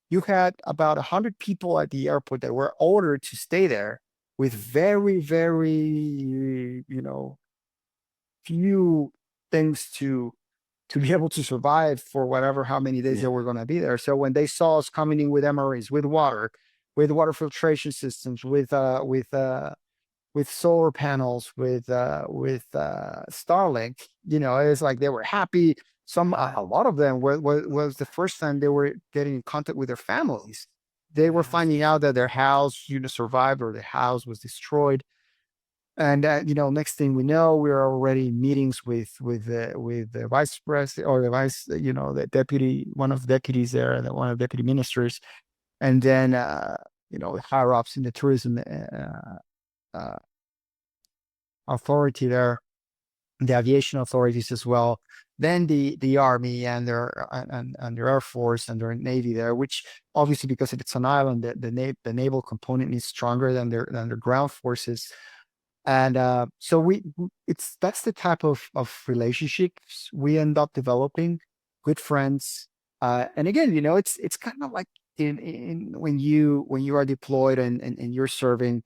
You had about 100 people at the airport that were ordered to stay there with very, very, few things to be able to survive for whatever how many days they were going to be there. So when they saw us coming in with MREs, with water filtration systems, with solar panels, with Starlink, it's like they were happy. A lot of them was the first time they were getting in contact with their families. They were finding out that their house, survived or the house was destroyed. And next thing we know, we're already in meetings with the vice president or the vice, the deputy, one of the deputies there, one of the deputy ministers, and then higher ups in the tourism uh, authority there, the aviation authorities as well, then the army and their air force and their navy there, which obviously because it's an island, the naval component is stronger than their ground forces. And so that's the type of relationships we end up developing, good friends. And again, it's kind of like in when you are deployed and you're serving,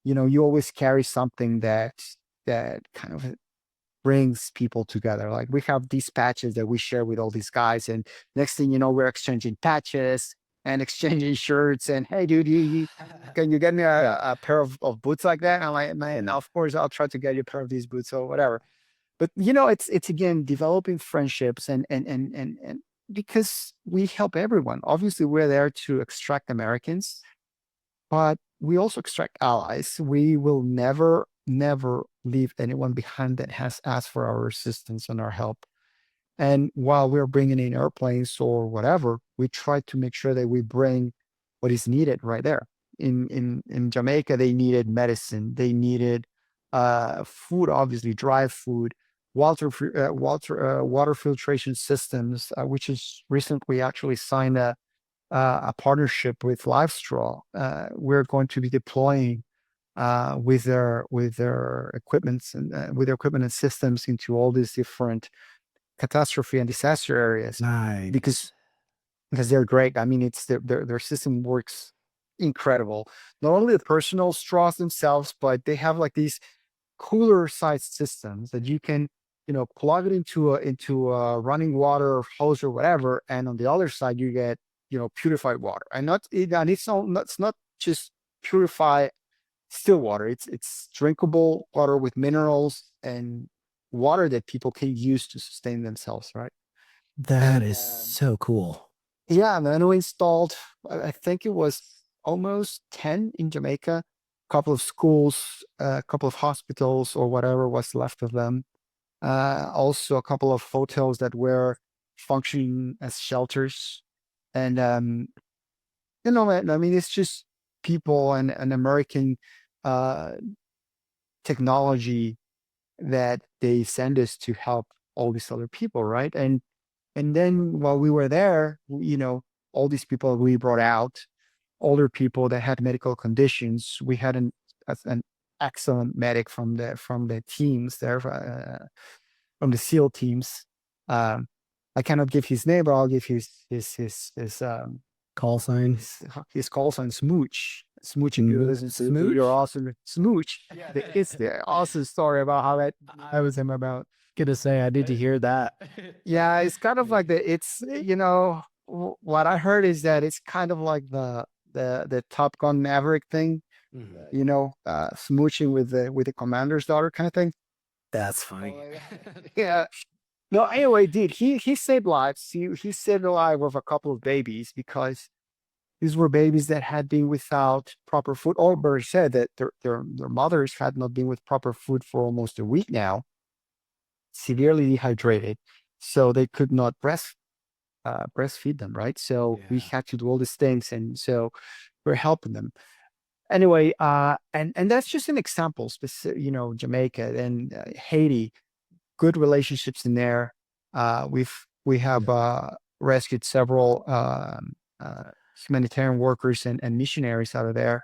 you always carry something that kind of brings people together. Like we have these patches that we share with all these guys, and next thing you know, we're exchanging patches and exchanging shirts. And hey, dude, you can you get me a pair of boots like that? And I'm like, man, of course I'll try to get you a pair of these boots or whatever. But it's again developing friendships and because we help everyone. Obviously, we're there to extract Americans, but we also extract allies. We will never, never leave anyone behind that has asked for our assistance and our help. And while we're bringing in airplanes or whatever, we try to make sure that we bring what is needed right there. In Jamaica, they needed medicine, they needed food, obviously dry food, water filtration systems, which is recently actually signed a partnership with Livestraw. We're going to be deploying with their equipments and with their equipment and systems into all these different catastrophe and disaster areas Nice. because because they're great. I mean, it's their system works incredible. Not only the personal straws themselves, but they have like these cooler sized systems that you can plug it into a running water hose or whatever, and on the other side you get purified water, and it's not just purify still water. It's drinkable water with minerals and water that people can use to sustain themselves, right? That And is so cool. yeah, and then we installed, I think it was almost 10 in Jamaica, a couple of schools, a couple of hospitals or whatever was left of them. Also a couple of hotels that were functioning as shelters. And man, I mean, it's just people and an American uh technology that they send us to help all these other people, right? And then while we were there, all these people we brought out, older people that had medical conditions. We had an excellent medic from the teams there, from the SEAL teams. Um, I cannot give his name, but I'll give Call sign. his, his call sign Smooch. Smooch, if you Mm, listen to your Smooch. awesome Smooch. It's the awesome story about how I was him about. Gonna say I need to hear that. Yeah, it's kind of like what I heard is that it's kind of like the Top Gun Maverick thing, Mhm. smooching with the commander's daughter kind of thing. That's funny. Yeah. No, anyway, dude, he saved lives. He saved the life of a couple of babies because these were babies that had been without proper food. Or better said, that their mothers had not been with proper food for almost a week now, severely dehydrated, so they could not breastfeed them, right? So we Yeah. had to do all these things, and so we're helping them. Anyway, and that's just an example. Specific, Jamaica and Haiti, good relationships in there. We have rescued several humanitarian workers and missionaries out of there,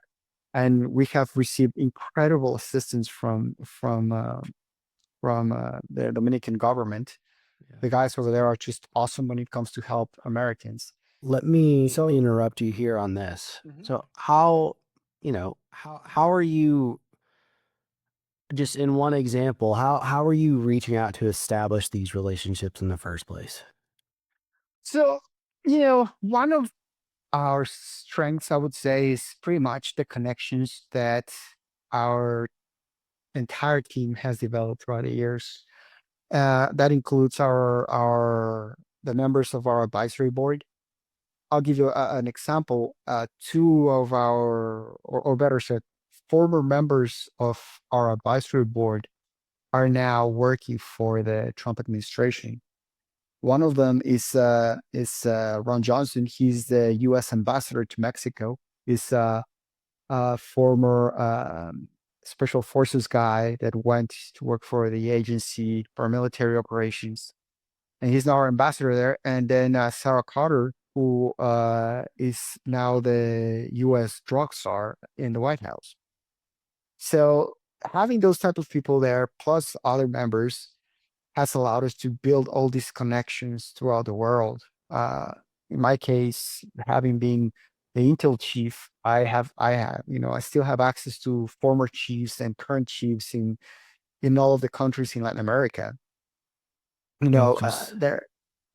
and we have received incredible assistance from the Dominican government. Yeah. The guys over there are just awesome when it comes to help Americans. Let me interrupt you here on this. Mhm. So how are you, just in one example, how are you reaching out to establish these relationships in the first place? So, one of our strengths, I would say, is pretty much the connections that our entire team has developed throughout the years. That includes the members of our advisory board. I'll give you an example. Two of or better said, former members of our advisory board are now working for the Trump administration. One of them is Ron Johnson. He's the U.S. ambassador to Mexico. He's a former special forces guy that went to work for the agency for military operations, and he's now our ambassador there. And then Sarah Carter, who is now the U.S. drug czar in the White House. So having those type of people there, plus other members, has allowed us to build all these connections throughout the world. Uh, in my case, having been the Intel chief, I still have access to former chiefs and current chiefs in all of the countries in Latin America. Just They're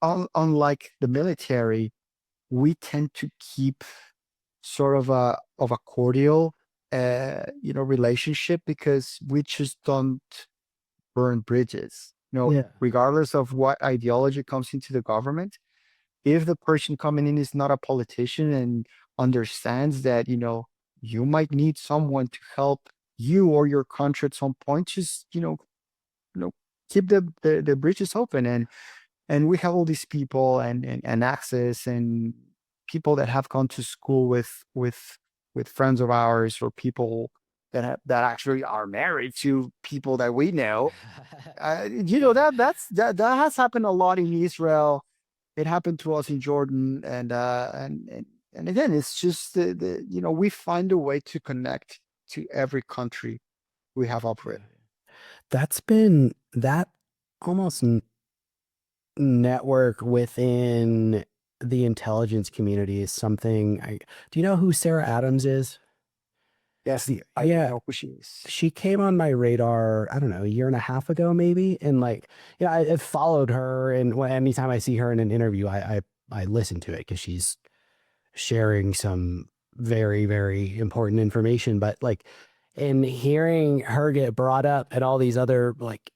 unlike the military, we tend to keep sort of a cordial, relationship because we just don't burn bridges. yeah. Regardless of what ideology comes into the government, if the person coming in is not a politician and understands that, you might need someone to help you or your country at some point, just, you know, keep the bridges open. And we have all these people and access and people that have gone to school with friends of ours or people that actually are married to people that we know. That has happened a lot in Israel. It happened to us in Jordan, and again, it's just we find a way to connect to every country we have operated. That's been that almost network within the intelligence community is something do you know who Sarah Adams is? Yes, I Yeah, know who she is. she came on my radar, I don't know, a year and a half ago, maybe. And I followed her. And anytime I see her in an interview, I listen to it because she's sharing some very, very important information. But and hearing her get brought up at all these other like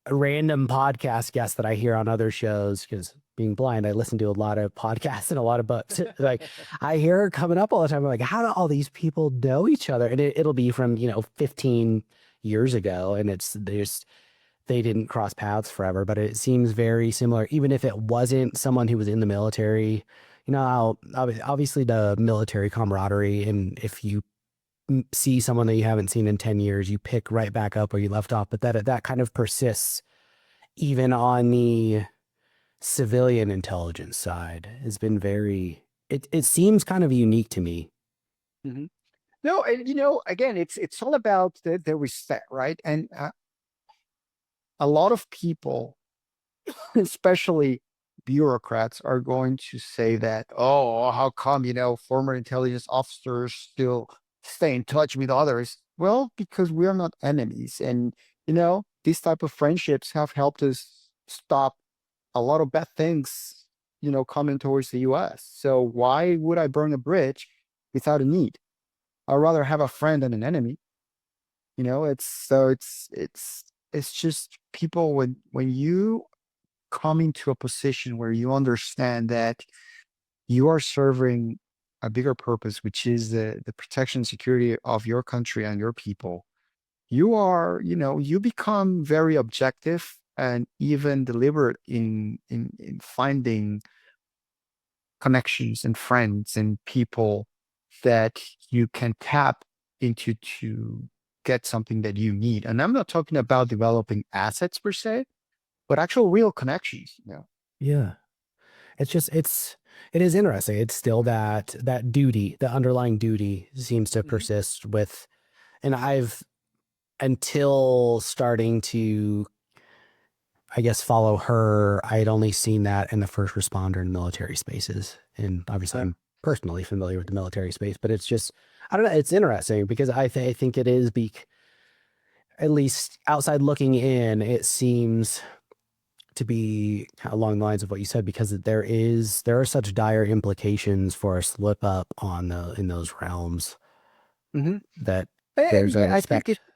random podcast guests that I hear on other shows, because being blind, I listen to a lot of podcasts and a lot of books. Like I hear her coming up all the time. I'm like, how do all these people know each other? And it'll be from, 15 years ago. And they didn't cross paths forever, but it seems very similar, even if it wasn't someone who was in the military. Obviously the military camaraderie, and if you see someone that you haven't seen in 10 years, you pick right back up where you left off. But that kind of persists even on the civilian intelligence side has been it seems kind of unique to me. Mhm. No, and again, it's all about the respect, right? And a lot of people, especially bureaucrats, are going to say that, oh, how come, former intelligence officers still stay in touch with others? Well, because we are not enemies. And, these type of friendships have helped us stop a lot of bad things, coming towards the US. So why would I burn a bridge without a need? I'd rather have a friend than an enemy. It's just people, when you come into a position where you understand that you are serving a bigger purpose, which is the protection and security of your country and your people, you become very objective and even deliberate in finding connections and friends and people that you can tap into to get something that you need. And I'm not talking about developing assets per se, but actual real connections. Yeah. It is interesting. It's still that duty, the underlying duty seems to Mhm. persist with, and I've, until starting to, I guess, follow her, I had only seen that in the first responder and military spaces. And obviously Uh, I'm personally familiar with the military space, but it's just, I don't know, it's interesting because I think it is at least outside looking in, it seems to be along the lines of what you said, because there are such dire implications for a slip up on the in those realms mhm. that there's a And I think respect.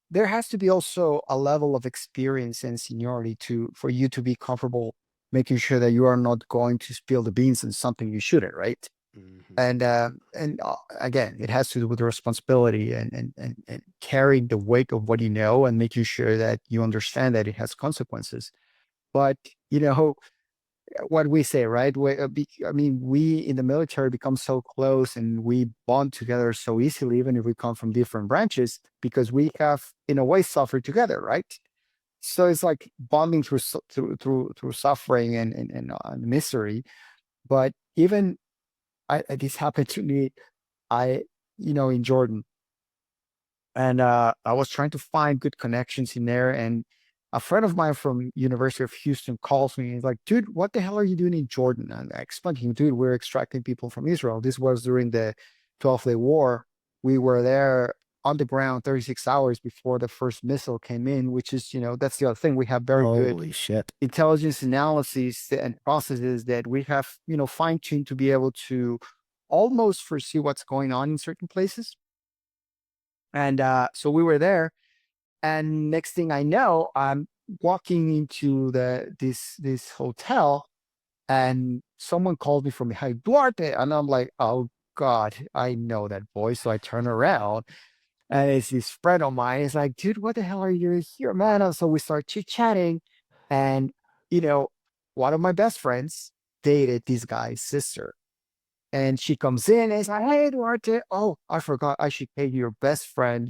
there has to be also a level of experience and seniority for you to be comfortable making sure that you are not going to spill the beans on something you shouldn't, right? Mhm. And again, it has to do with the responsibility and carrying the weight of what you know and making sure that you understand that it has consequences. But you know what we say, right? I mean, we in the military become so close and we bond together so easily, even if we come from different branches, because we have, in a way, suffered together, right? So it's like bonding through suffering and misery. But even this happened to me. I, in Jordan, and I was trying to find good connections in there. And a friend of mine from University of Houston calls me. He's like, "Dude, what the hell are you doing in Jordan?" And I explained to him, "Dude, we're extracting people from Israel. This was during the 12-day war. We were there on the ground 36 hours before the first missile came in, which is, that's the other thing. We have very good Holy shit. intelligence analyses and processes that we have, fine-tuned to be able to almost foresee what's going on in certain places. And so we were there, and next thing I know, I'm walking into this hotel, and someone called me from behind, Duarte, and I'm like, oh God, I know that voice. So I turn around, and it's this friend of mine. It's like, dude, what the hell are you here, man? And so we start chit chatting, and you know, one of my best friends dated this guy's sister. And she comes in and is like, "Hey, Duarte, oh, I forgot I should pay your best friend,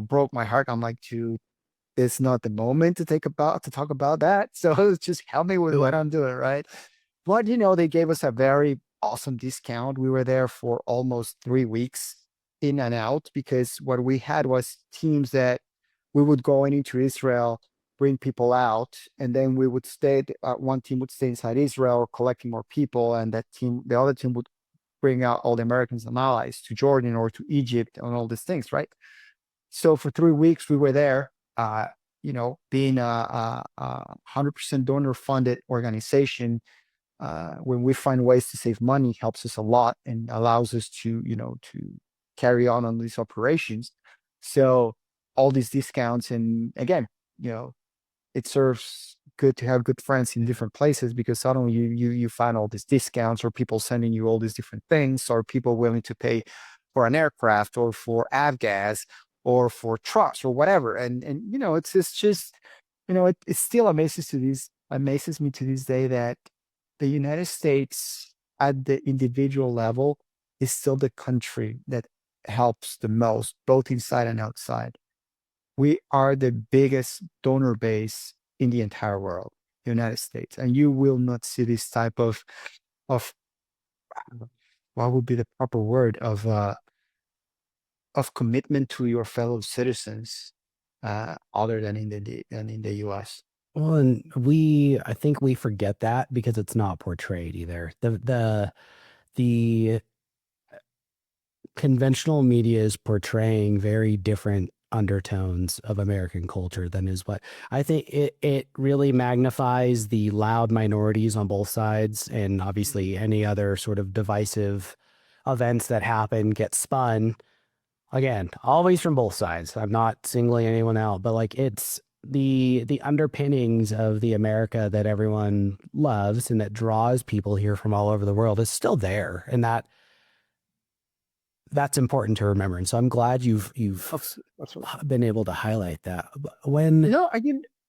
broke my heart." I'm like, "Dude, it's not the moment to talk about that. So just help me with what Ooh. I'm doing, right?" But they gave us a very awesome discount. We were there for almost 3 weeks in and out, because what we had was teams that we would go into Israel, bring people out, and then we would stay. One team would stay inside Israel, collecting more people, and the other team would bring out all the Americans and allies to Jordan or to Egypt and all these things, right? So for 3 weeks we were there, being a 100% donor funded organization. When we find ways to save money, helps us a lot and allows us to carry on these operations. So all these discounts, and again, you know, it serves good to have good friends in different places, because suddenly you find all these discounts, or people sending you all these different things, or people willing to pay for an aircraft, or for avgas, or for trucks, or whatever. And it's just, it still amazes me to this day that the United States at the individual level is still the country that helps the most, both inside and outside. We are the biggest donor base in the entire world, the United States, and you will not see this type of what would be the proper word of commitment to your fellow citizens, other than in the U.S. Well, and I think we forget that because it's not portrayed either. The conventional media is portraying very different undertones of American culture than is what I think it really magnifies the loud minorities on both sides. And obviously any other sort of divisive events that happen get spun again, always from both sides. I'm not singling anyone out, but like it's the underpinnings of the America that everyone loves and that draws people here from all over the world is still there. And that's important to remember. And so I'm glad you've Absolutely. been able to highlight that. When No, go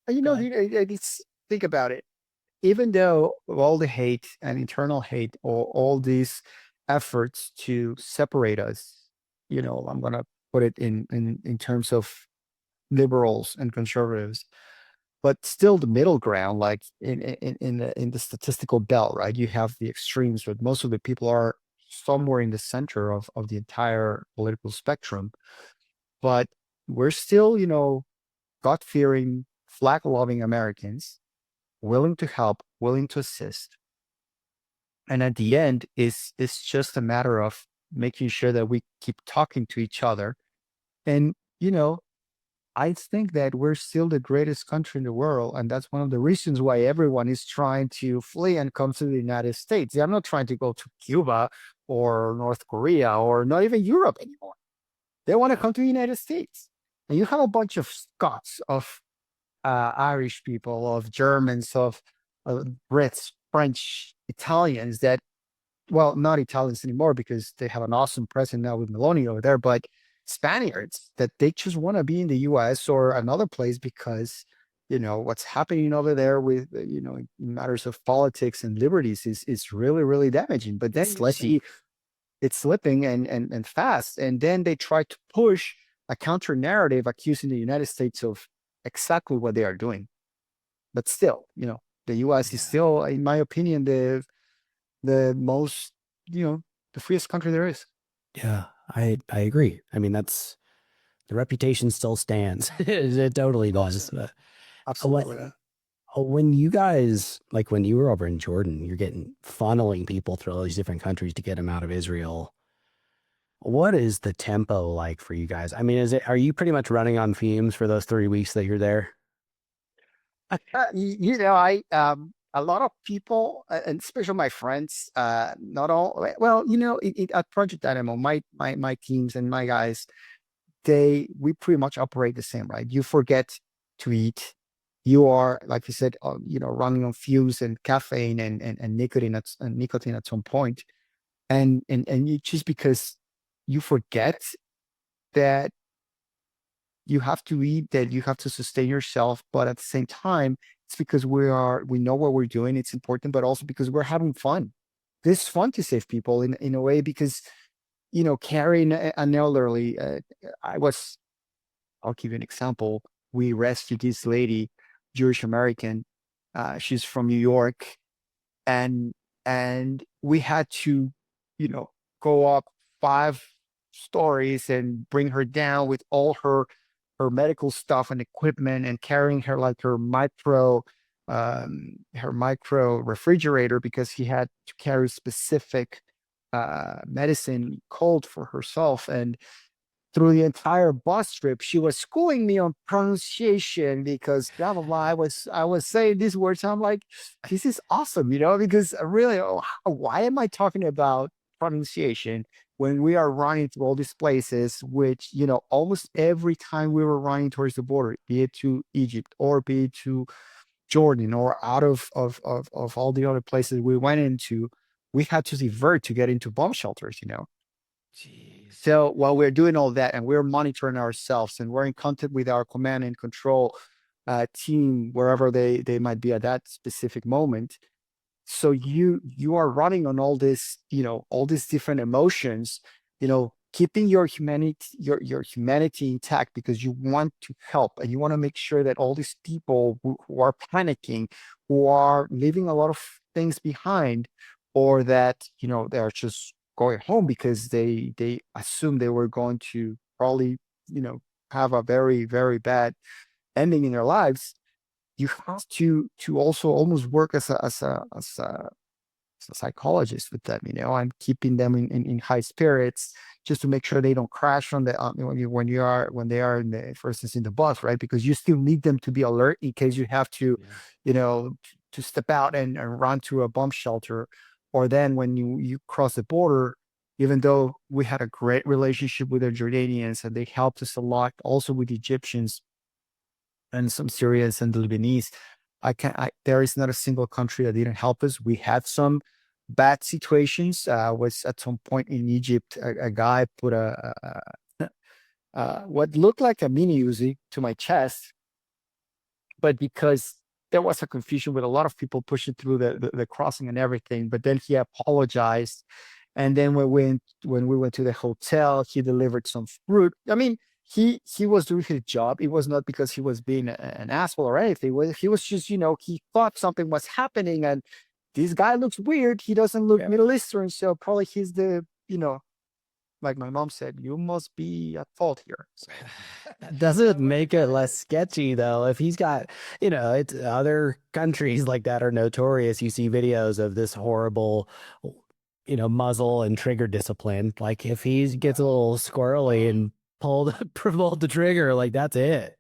ahead. think about it. Even though all the hate and internal hate, or all these efforts to separate us, I'm gonna put it in terms of liberals and conservatives, but still the middle ground, like in the statistical belt, right? You have the extremes, but most of the people are somewhere in the center of the entire political spectrum. But we're still, God-fearing, flag-loving Americans, willing to help, willing to assist. And at the end, it's just a matter of making sure that we keep talking to each other. And, I think that we're still the greatest country in the world. And that's one of the reasons why everyone is trying to flee and come to the United States. They're not trying to go to Cuba or North Korea or not even Europe anymore. They want to come to the United States. And you have a bunch of Scots, of Irish people, of Germans, of Brits, French, Italians that, well, not Italians anymore because they have an awesome president now with Meloni over there, but Spaniards that they just want to be in the US or another place because, what's happening over there with, in matters of politics and liberties is really, really damaging. But then you Slipping. see it's slipping and fast. And then they try to push a counter narrative accusing the United States of exactly what they are doing. But still, the US is Yeah. still, in my opinion, the most, you know, the freest country there is. Yeah, I agree. I mean, that's the reputation still stands. It totally does. Absolutely. What Absolutely. when you guys like when you were over in Jordan, you're getting funneling people through all these different countries to get them out of Israel. What is the tempo like for you guys? I mean, are you pretty much running on fumes for those 3 weeks that you're there? I a lot of people, and especially my friends, not all well, at Project Dynamo, my teams and my guys, we pretty much operate the same, right? You forget to eat. You are, like you said, running on fumes and caffeine and nicotine at some point, and you, just because you forget that you have to eat, that you have to sustain yourself, but at the same time, it's because we know what we're doing. It's important, but also because we're having fun. It's fun to save people in a way because carrying an elderly. I'll give you an example. We rescued this lady, Jewish American. She's from New York, and we had to, you know, go up 5 stories and bring her down with all her medical stuff and equipment, and carrying her like her micro refrigerator, because he had to carry specific medicine cold for herself. And through the entire bus trip, she was schooling me on pronunciation because blah blah blah. I was saying these words. I'm like, this is awesome, because really, why am I talking about pronunciation when we are running through all these places, which, almost every time we were running towards the border, be it to Egypt or be it to Jordan or out of all the other places we went into, we had to divert to get into bomb shelters. Jeez. So while we're doing all that and we're monitoring ourselves and we're in contact with our command and control team, wherever they might be at that specific moment, so you are running on all this, all these different emotions, keeping your humanity intact because you want to help and you want to make sure that all these people who are panicking, who are leaving a lot of things behind, or that they're just going home because they assume they were going to probably you know have a very very bad ending in their lives. You have to also almost work as a psychologist with them. I'm keeping them in high spirits just to make sure they don't crash on the when they are in the, for instance, in the bus, right? Because you still need them to be alert in case you have to, Yeah. you know, to step out and run to a bomb shelter, or then when you cross the border. Even though we had a great relationship with the Jordanians and they helped us a lot, also with the Egyptians and some Syrians and the Lebanese. There is not a single country that didn't help us. We had some bad situations. Was at some point in Egypt, a guy put what looked like a mini Uzi to my chest, but because there was a confusion with a lot of people pushing through the crossing and everything. But then he apologized, and then when we went to the hotel, he delivered some fruit. I mean, he was doing his job. It was not because he was being an asshole or anything. He was just, he thought something was happening, and this guy looks weird. He doesn't look Yeah. Middle Eastern, so probably he's like my mom said, you must be at fault here. So Doesn't make it less sketchy though. If he's got, it's other countries like that are notorious. You see videos of this horrible, muzzle and trigger discipline. Like if he gets a little squirrely and pulled the trigger, like that's it.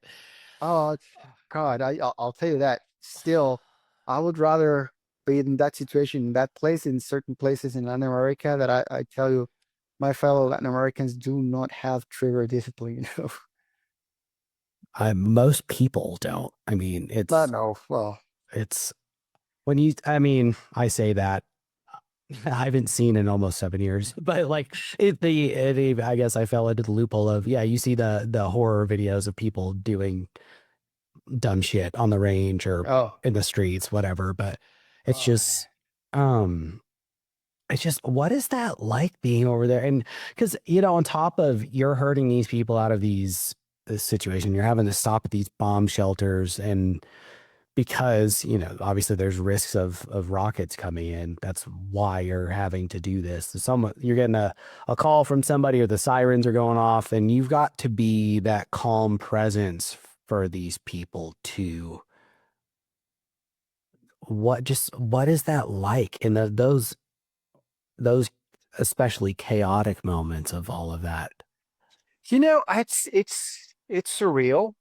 Oh God, I'll tell you that. Still, I would rather be in that situation, in that place, in certain places in Latin America that I tell you, my fellow Latin Americans do not have trigger discipline. Most people don't. I mean, Not no. Well, it's when you, I mean, I say that I haven't seen in almost 7 years, but like I guess I fell into the loophole of, yeah, you see the horror videos of people doing dumb shit on the range or oh, in the streets, whatever. But it's oh just, um, it's just, what is that like being over there? And because, on top of you're hurting these people out of this situation, you're having to stop at these bomb shelters and because, obviously there's risks of rockets coming in. That's why you're having to do this. You're getting a call from somebody or the sirens are going off, and you've got to be that calm presence for these people to what is that like in those especially chaotic moments of all of that? it's surreal,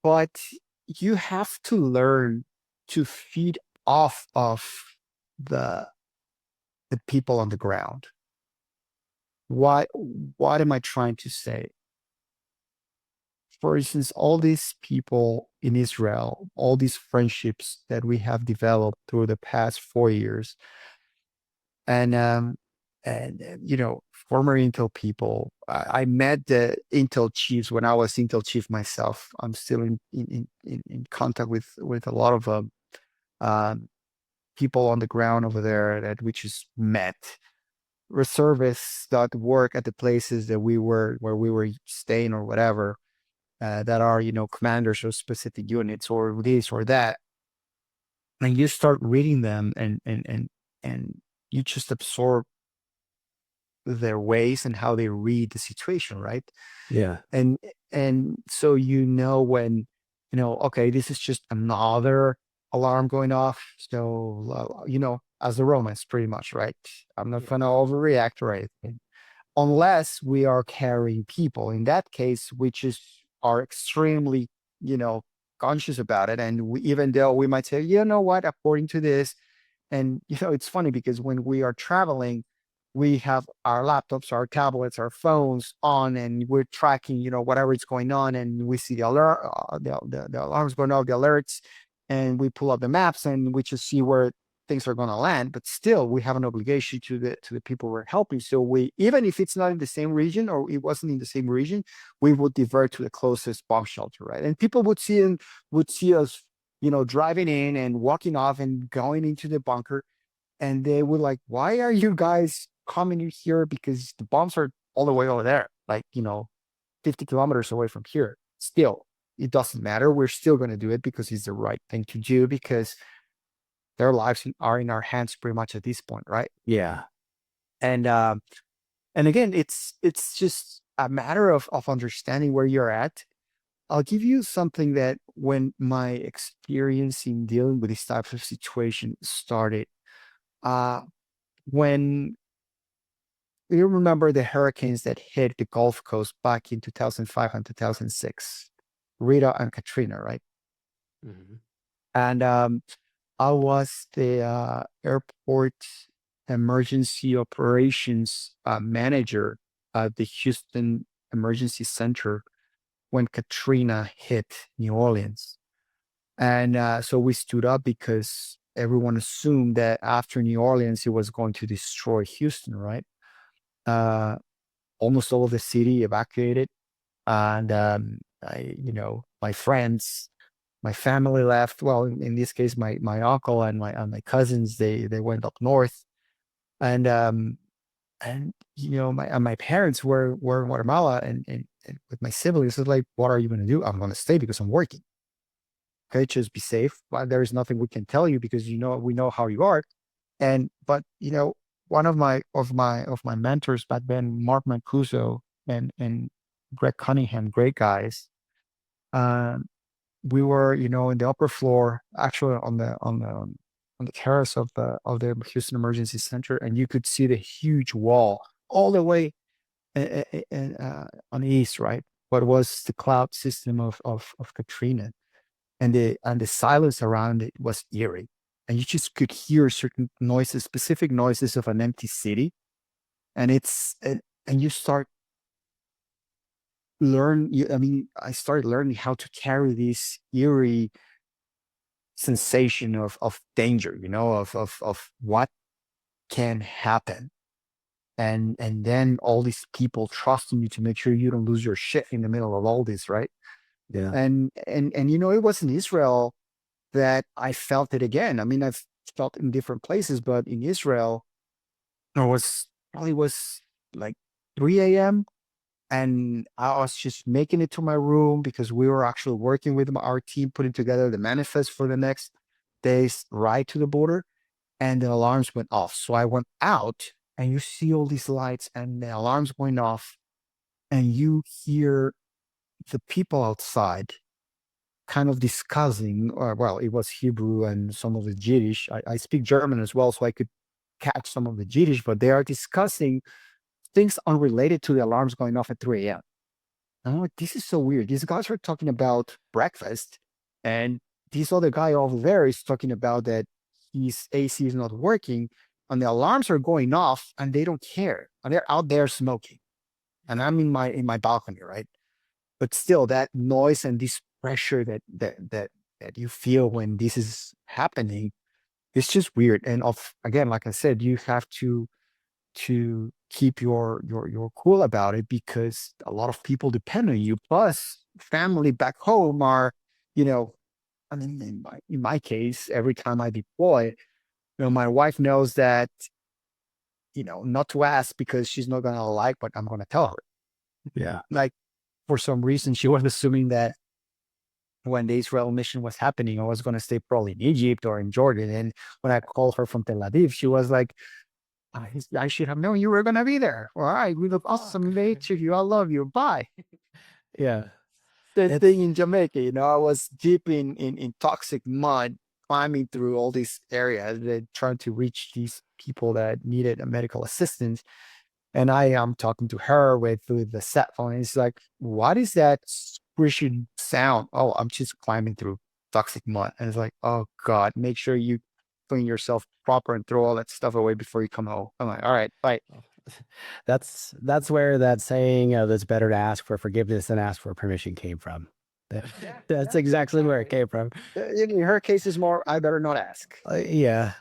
but you have to learn to feed off of the the people on the ground. Why what am I trying to say? For instance, all these people in Israel, all these friendships that we have developed through the past 4 years, and former Intel people. I met the Intel chiefs when I was Intel chief myself. I'm still in contact with a lot of um, people on the ground over there that we just met. Reservists that work at the places that we were where we were staying or whatever, that are commanders of specific units or this or that, and you start reading them and you just absorb their ways and how they read the situation, right? Yeah. And so when okay, this is just another alarm going off. So as the Romans, pretty much, right? I'm not Yeah. gonna overreact or anything, unless we are carrying people. In that case, we just are extremely, you know, conscious about it. And even though we might say, you know what, according to this, and it's funny because when we are traveling, we have our laptops, our tablets, our phones on, and we're tracking, whatever is going on, and we see the alert, the alarms going off, the alerts, and we pull up the maps and we just see where things are going to land. But still, we have an obligation to the people we're helping. So we, even if it's not in the same region or it wasn't in the same region, we would divert to the closest bomb shelter, right? And people would see us, driving in and walking off and going into the bunker, and they were like, "Why are you guys coming in here? Because the bombs are all the way over there, like 50 kilometers away from here." Still, it doesn't matter. We're still going to do it because it's the right thing to do, because their lives are in our hands pretty much at this point, right? Yeah. And and again, it's just a matter of understanding where you're at. I'll give you something that when my experience in dealing with these types of situations started, uh, when you remember the hurricanes that hit the Gulf Coast back in 2005 and 2006, Rita and Katrina, right? Mhm. And I was the airport emergency operations manager at the Houston Emergency Center when Katrina hit New Orleans. And so we stood up because everyone assumed that after New Orleans, it was going to destroy Houston, right? Uh, Almost all of the city evacuated. And my friends, my family left. Well, in this case, my uncle and my cousins, they went up north. And my parents were in Guatemala, and with my siblings, it's like, what are you going to do? I'm going to stay because I'm working. Okay, just be safe. But there is nothing we can tell you because we know how you are. And but one of my mentors back then, Mark Mancuso and Greg Cunningham, great guys. Um, we were, in the upper floor, actually on the terrace of the Houston Emergency Center, and you could see the huge wall all the way on the east, right? What was the cloud system of Katrina, and the silence around it was eerie, and you just could hear certain noises, specific noises of an empty city, and and you start I mean, I started learning how to carry this eerie sensation of danger, of what can happen. And then all these people trusting you to make sure you don't lose your shit in the middle of all this, right? Yeah. And it was in Israel that I felt it again. I mean, I've felt in different places, but in Israel, it was like 3 a.m. And I was just making it to my room because we were actually working with our team, putting together the manifest for the next day's ride to the border, and the alarms went off. So I went out, and you see all these lights and the alarms going off, and you hear the people outside kind of discussing, or well, it was Hebrew and some of the Yiddish. I speak German as well, so I could catch some of the Yiddish, but they are discussing things unrelated to the alarms going off at 3 a.m. I'm like, this is so weird. These guys are talking about breakfast, and this other guy over there is talking about that his AC is not working, and the alarms are going off, and they don't care, and they're out there smoking, and I'm in my balcony, right? But still, that noise and this pressure that you feel when this is happening, it's just weird. And again, like I said, you have to keep your cool about it because a lot of people depend on you. Plus, family back home are, you know, I mean, in my case, every time I deploy, my wife knows that, not to ask because she's not gonna like what I'm gonna tell her. Yeah. Like for some reason, she was assuming that when the Israel mission was happening, I was gonna stay probably in Egypt or in Jordan. And when I called her from Tel Aviv, she was like, I should have known you were gonna be there. All right, we look awesome, mate. To you, I love you. Bye. Yeah. Same It's thing in Jamaica. I was deep in toxic mud, climbing through all these areas, trying to reach these people that needed a medical assistance. And I am talking to her with the set phone. And it's like, what is that squishing sound? Oh, I'm just climbing through toxic mud. And it's like, oh God, make sure you clean yourself proper and throw all that stuff away before you come home. I'm like, all right, bye. That's where that saying of "it's better to ask for forgiveness than ask for permission" came from. Yeah, That's yeah, exactly where it exactly. came from. In her case, is more, I better not ask. Yeah,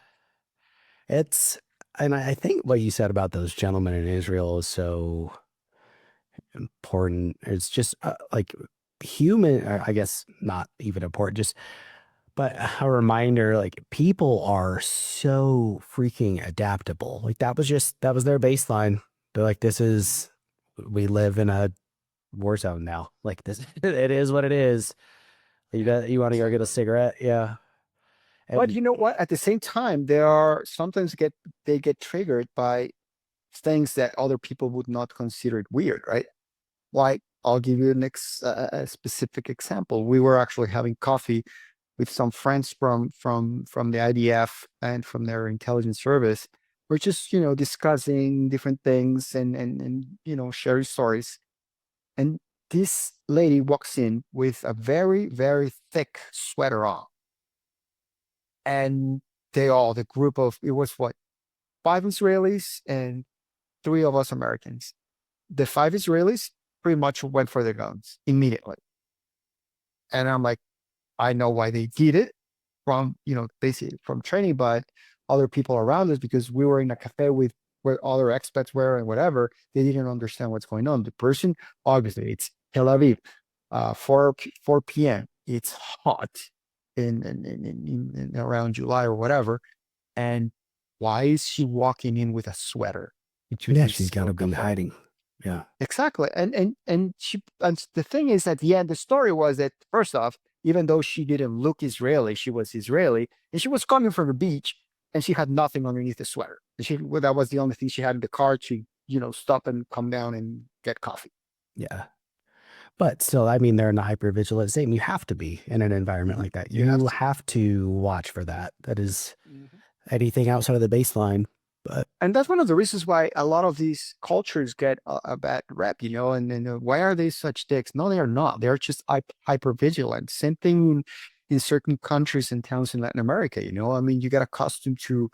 it's and I think what you said about those gentlemen in Israel is so important. It's just like human, I guess not even important, just but a reminder, like people are so freaking adaptable. Like that was their baseline. They're like, this is we live in a war zone now. Like this, it is what it is. You want to go get a cigarette? Yeah. But And you know what? At the same time, there are sometimes they get triggered by things that other people would not consider it weird, right? Like I'll give you an a specific example. We were actually having coffee with some friends from the IDF and from their intelligence service. We're just discussing different things and sharing stories. And this lady walks in with a very very thick sweater on, and the group of it was what, five Israelis and three of us Americans. The five Israelis pretty much went for their guns immediately. And I'm like, I know why they did it from, basically from training, but other people around us, because we were in a cafe with where other expats were and whatever, they didn't understand what's going on. The person, obviously, it's Tel Aviv, 4 p.m. It's hot in around July or whatever. And why is she walking in with a sweater into yeah, this she's got to be cafe? hiding. Yeah. Exactly. And the thing is at the end, the story was that first off, even though she didn't look Israeli, she was Israeli, and she was coming from the beach and she had nothing underneath the sweater. And well, that was the only thing she had in the car to, stop and come down and get coffee. Yeah. But still, I mean, they're in a hyper vigilant state. And you have to be in an environment like that. You have You to. have to watch for that. That is Mhm. anything outside of the baseline. But And that's one of the reasons why a lot of these cultures get a bad rep, and why are they such dicks? No, they are not. They're just hyper vigilant. Same thing in certain countries and towns in Latin America. I mean, you get accustomed to,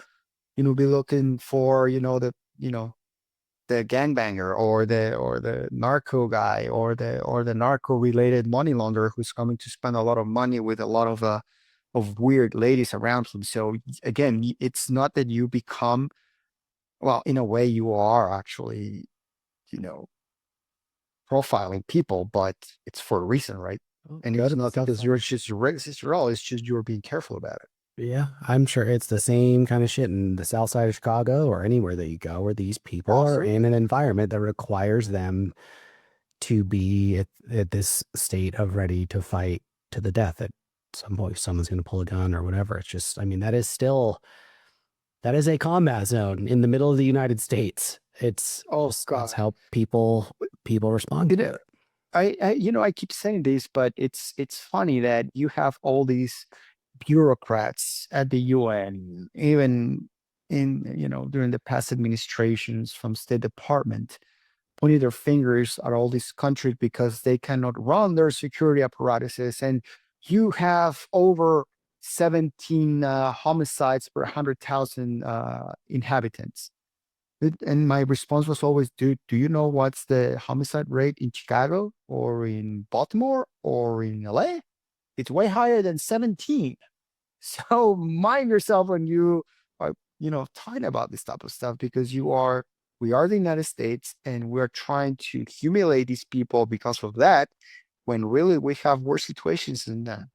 be looking for, the gangbanger or the narco guy or the narco related money launderer who's coming to spend a lot of money with a lot of weird ladies around him. So again, it's not that you become, well, in a way, you are actually, you know, profiling people, but it's for a reason, right? And go it's to the not South because Side. you're just racist at all. It's just you're being careful about it. Yeah, I'm sure it's the same kind of shit in the South Side of Chicago or anywhere that you go where these people are in Absolutely. an environment that requires them to be at this state of ready to fight to the death at some point. Someone's going to pull a gun or whatever. It's just, I mean, that is a combat zone in the middle of the United States. It's Oh just, that's God. how people respond You to know, it. I keep saying this, but it's funny that you have all these bureaucrats at the UN, even in during the past administrations from State Department, pointing their fingers at all these countries because they cannot run their security apparatuses, and you have over 17 homicides per 100,000 inhabitants. And my response was always, dude, do you know what's the homicide rate in Chicago or in Baltimore or in LA? It's way higher than 17. So mind yourself when you are, talking about this type of stuff, because we are the United States and we're trying to humiliate these people because of that, when really we have worse situations than that.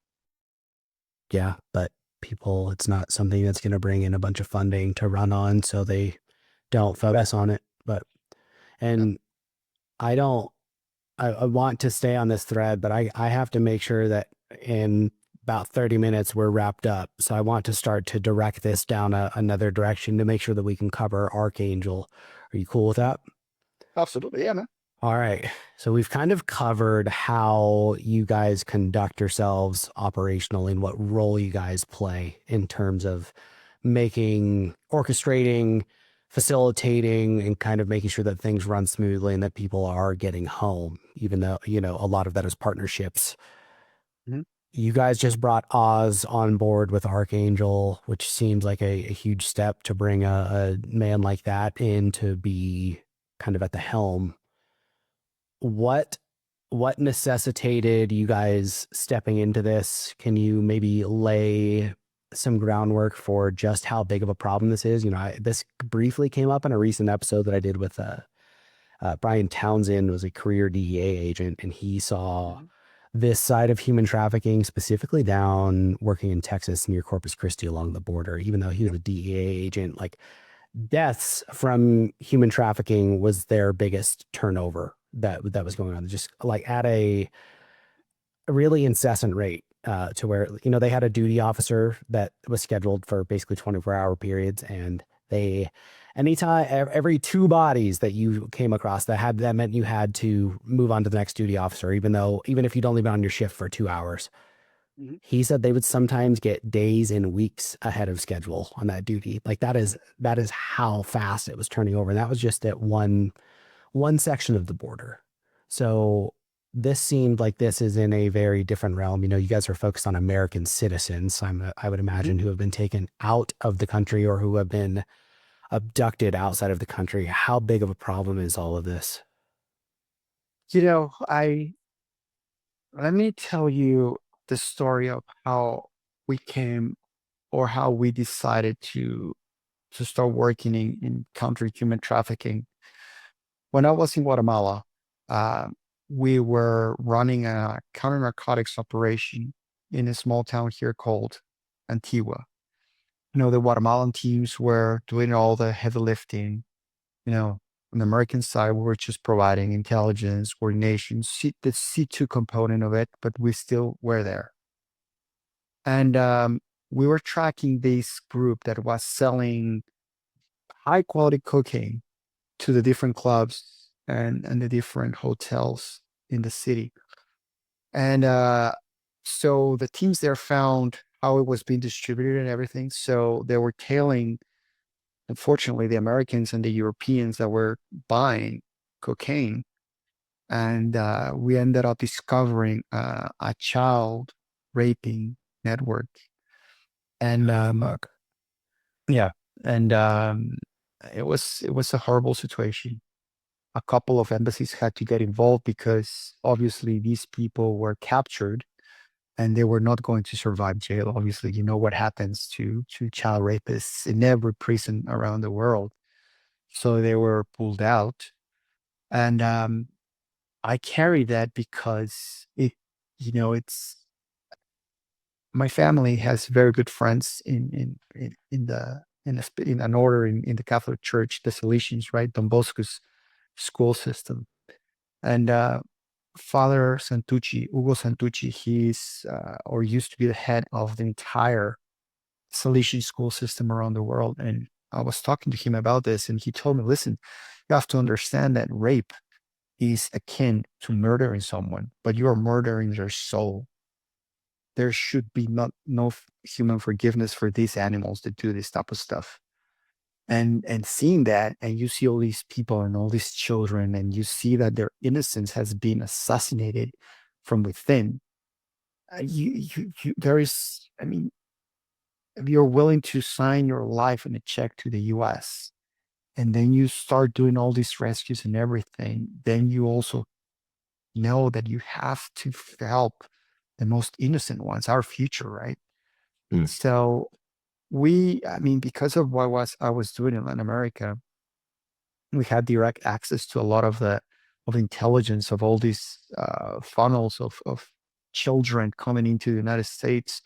Yeah, but people, it's not something that's going to bring in a bunch of funding to run on, so they don't focus on it. But Yeah, and I don't I want to stay on this thread, but I have to make sure that in about 30 minutes we're wrapped up. So I want to start to direct this down another direction to make sure that we can cover Archangel. Are you cool with that? absolutely. Yeah, man. All right. So we've kind of covered how you guys conduct yourselves operationally and what role you guys play in terms of making, orchestrating, facilitating, and kind of making sure that things run smoothly and that people are getting home, even though, a lot of that is partnerships. Mhm. You guys just brought Oz on board with Archangel, which seems like a huge step to bring a man like that in to be kind of at the helm. What what necessitated you guys stepping into this? Can you maybe lay some groundwork for just how big of a problem this is? This briefly came up in a recent episode that I did with Brian Townsend, was a career DEA agent, and he saw Mhm. this side of human trafficking specifically down working in Texas near Corpus Christi along the border. Even though he was Yep. a DEA agent, like deaths from human trafficking was their biggest turnover that was going on, just like at a really incessant rate, to where they had a duty officer that was scheduled for basically 24-hour periods, and they anytime every two bodies that you came across that meant you had to move on to the next duty officer, even if you'd only been on your shift for 2 hours. Mhm. He said they would sometimes get days and weeks ahead of schedule on that duty. Like that is how fast it was turning over. And that was just at one section of the border. So this seemed like this is in a very different realm. You guys are focused on American citizens, I would Mhm. imagine, who have been taken out of the country or who have been abducted outside of the country. How big of a problem is all of this? I let me tell you the story of how we came or how we decided to start working in counter human trafficking. When I was in Guatemala, uh, we were running a counter narcotics operation in a small town here called Antigua. The Guatemalan teams were doing all the heavy lifting. You know, on the American side, we were just providing intelligence, coordination, the C2 component of it, but we still were there. And we were tracking this group that was selling high quality cocaine to the different clubs and the different hotels in the city. And so the teams there found how it was being distributed and everything. So they were tailing, unfortunately, the Americans and the Europeans that were buying cocaine. And we ended up discovering a child raping network. And Fuck. yeah, and it was a horrible situation. A couple of embassies had to get involved because obviously these people were captured and they were not going to survive jail. Obviously, you know what happens to child rapists in every prison around the world. So they were pulled out, and I carry that because it's my family has very good friends in an order in the Catholic Church, the Salesians, right? Don Bosco's school system. And Father Santucci, Hugo Santucci, he's or used to be the head of the entire Salesian school system around the world. And I was talking to him about this, and he told me, listen, you have to understand that rape is akin to murdering someone, but you are murdering their soul. There should be not no human forgiveness for these animals that do this type of stuff. And seeing that, and you see all these people and all these children, and you see that their innocence has been assassinated from within. There is, I mean, if you're willing to sign your life in a check to the US, and then you start doing all these rescues and everything, then you also know that you have to help the most innocent ones, our future, right? Mm. So I mean, because of what was I was doing in Latin America, we had direct access to a lot of the of intelligence of all these funnels of children coming into the United States,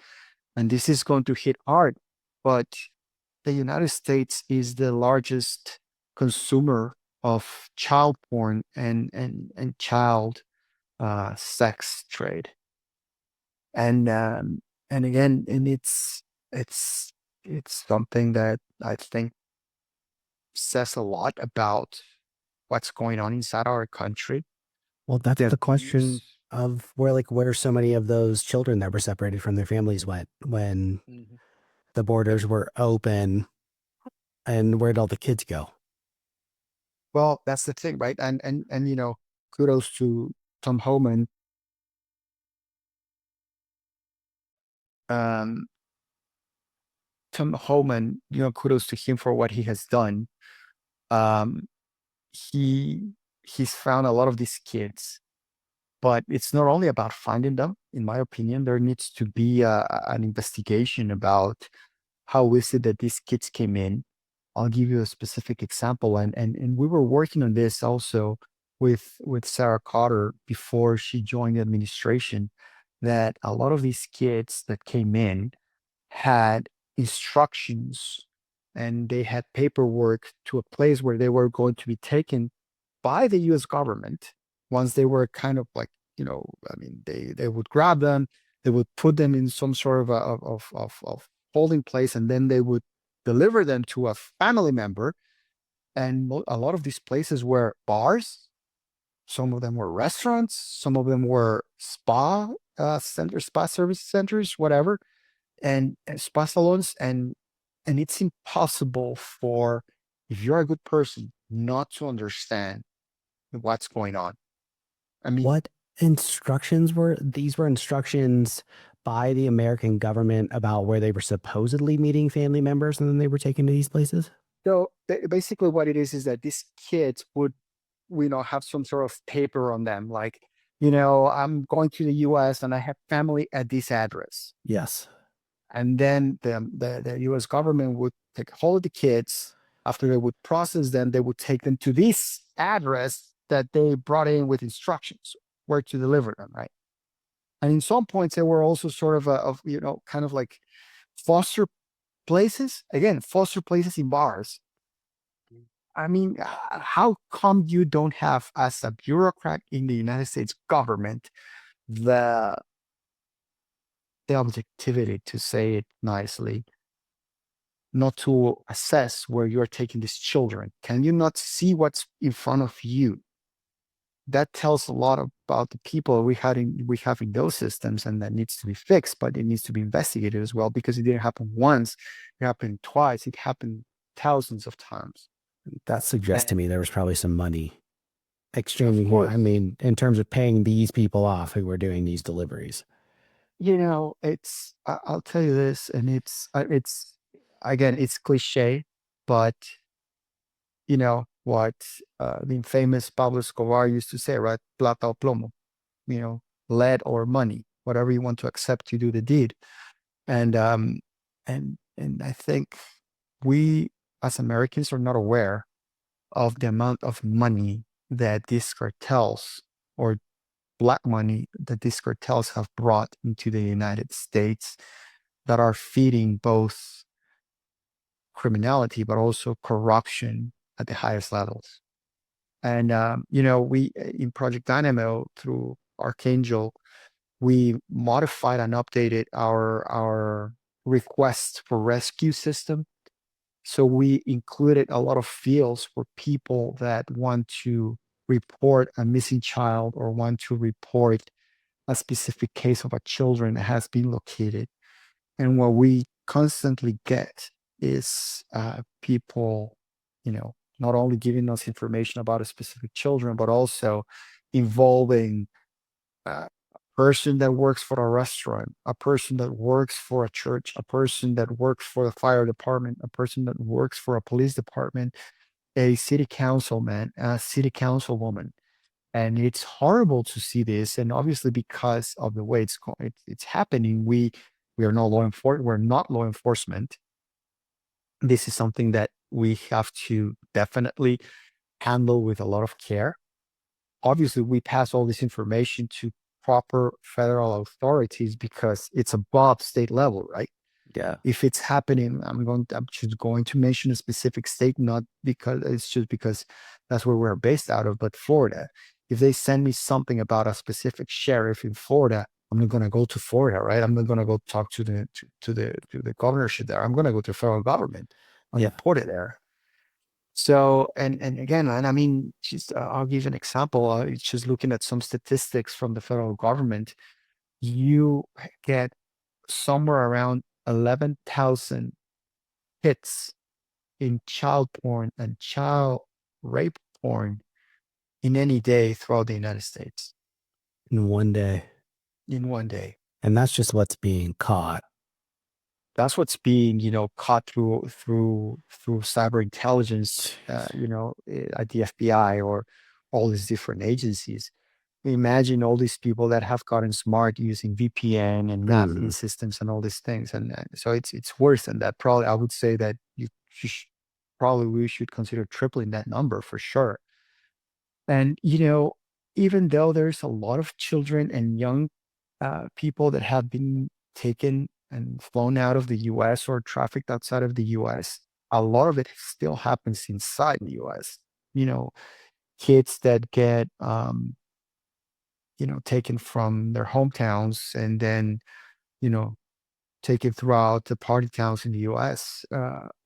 and this is going to hit hard. But the United States is the largest consumer of child porn and child sex trade, and again, and it's it's something that I think says a lot about what's going on inside our country. Well, that's The the question abuse. of where so many of those children that were separated from their families went when Mhm. the borders were open, and where'd all the kids go? Well, that's the thing, right? And kudos to Tom Homan Um, Tom Homan, kudos to him for what he has done. Um, he he's found a lot of these kids, but it's not only about finding them. In my opinion, there needs to be an investigation about how is it that these kids came in. I'll give you a specific example, and we were working on this also with Sarah Carter before she joined the administration. That a lot of these kids that came in had instructions and they had paperwork to a place where they were going to be taken by the US government once they were kind of like, I mean, they would grab them, they would put them in some sort of of holding place, and then they would deliver them to a family member. And a lot of these places were bars, some of them were restaurants, some of them were spa centers, spa service centers, whatever, and spa salons, and it's impossible for, if you're a good person, not to understand what's going on. I mean, What instructions were these? Were instructions by the American government about where they were supposedly meeting family members and then they were taken to these places? so basically what it is that these kids would, have some sort of paper on them, like, I'm going to the US and I have family at this address. Yes. And then the US government would take hold of the kids. After they would process them, they would take them to this address that they brought in with instructions where to deliver them, right? And in some points, they were also sort of, kind of like foster places. Again, foster places in bars. I mean, how come you don't have, as a bureaucrat in the United States government, the the objectivity, to say it nicely, not to assess where you're taking these children? Can you not see what's in front of you? That tells a lot about the people we have in those systems, and that needs to be fixed, but it needs to be investigated as well, because it didn't happen once, it happened twice, it happened thousands of times. That suggests to And me there was probably some money of exchanging here. I course, mean, in terms of paying these people off who were doing these deliveries. I'll tell you this, and it's again, it's cliche, but what the infamous Pablo Escobar used to say, right? Plata o plomo, you know, lead or money, whatever you want to accept to do the deed. And I think we as Americans are not aware of the amount of money that these cartels, or black money that these cartels have brought into the United States, that are feeding both criminality but also corruption at the highest levels. And we in Project Dynamo through Archangel, we modified and updated our request for rescue system. So we included a lot of fields for people that want to report a missing child or want to report a specific case of a children that has been located. And what we constantly get is people, not only giving us information about a specific children, but also involving a person that works for a restaurant, a person that works for a church, a person that works for the fire department, a person that works for a police department, a city councilman, a city councilwoman. And it's horrible to see this. And obviously, because of the way it's happening, we are no law enforcement. We're not law enforcement. This is something that we have to definitely handle with a lot of care. Obviously, we pass all this information to proper federal authorities because it's above state level, right? Yeah. If it's happening, I'm just going to mention a specific state, not because it's just because that's where we're based out of, but Florida. If they send me something about a specific sheriff in Florida, I'm not going to go to Florida, right? I'm not going to go talk to the governorship there. I'm going to go to the federal government and Yeah. report it there. So, and again, and I mean, just I'll give you an example. It's just looking at some statistics from the federal government. You get somewhere around 11,000 hits in child porn and child rape porn in any day throughout the United States In one day. in one day. And that's just what's being caught. that's what's being, caught through cyber intelligence, at the FBI or all these different agencies. Imagine all these people that have gotten smart using VPN and mapping Mm. systems and all these things, and so it's worse than that. Probably, I would say that probably we should consider tripling that number for sure. And even though there's a lot of children and young people that have been taken and flown out of the US or trafficked outside of the US, a lot of it still happens inside the US. You know, kids that get, taken from their hometowns and then, you know, taken throughout the party towns in the US.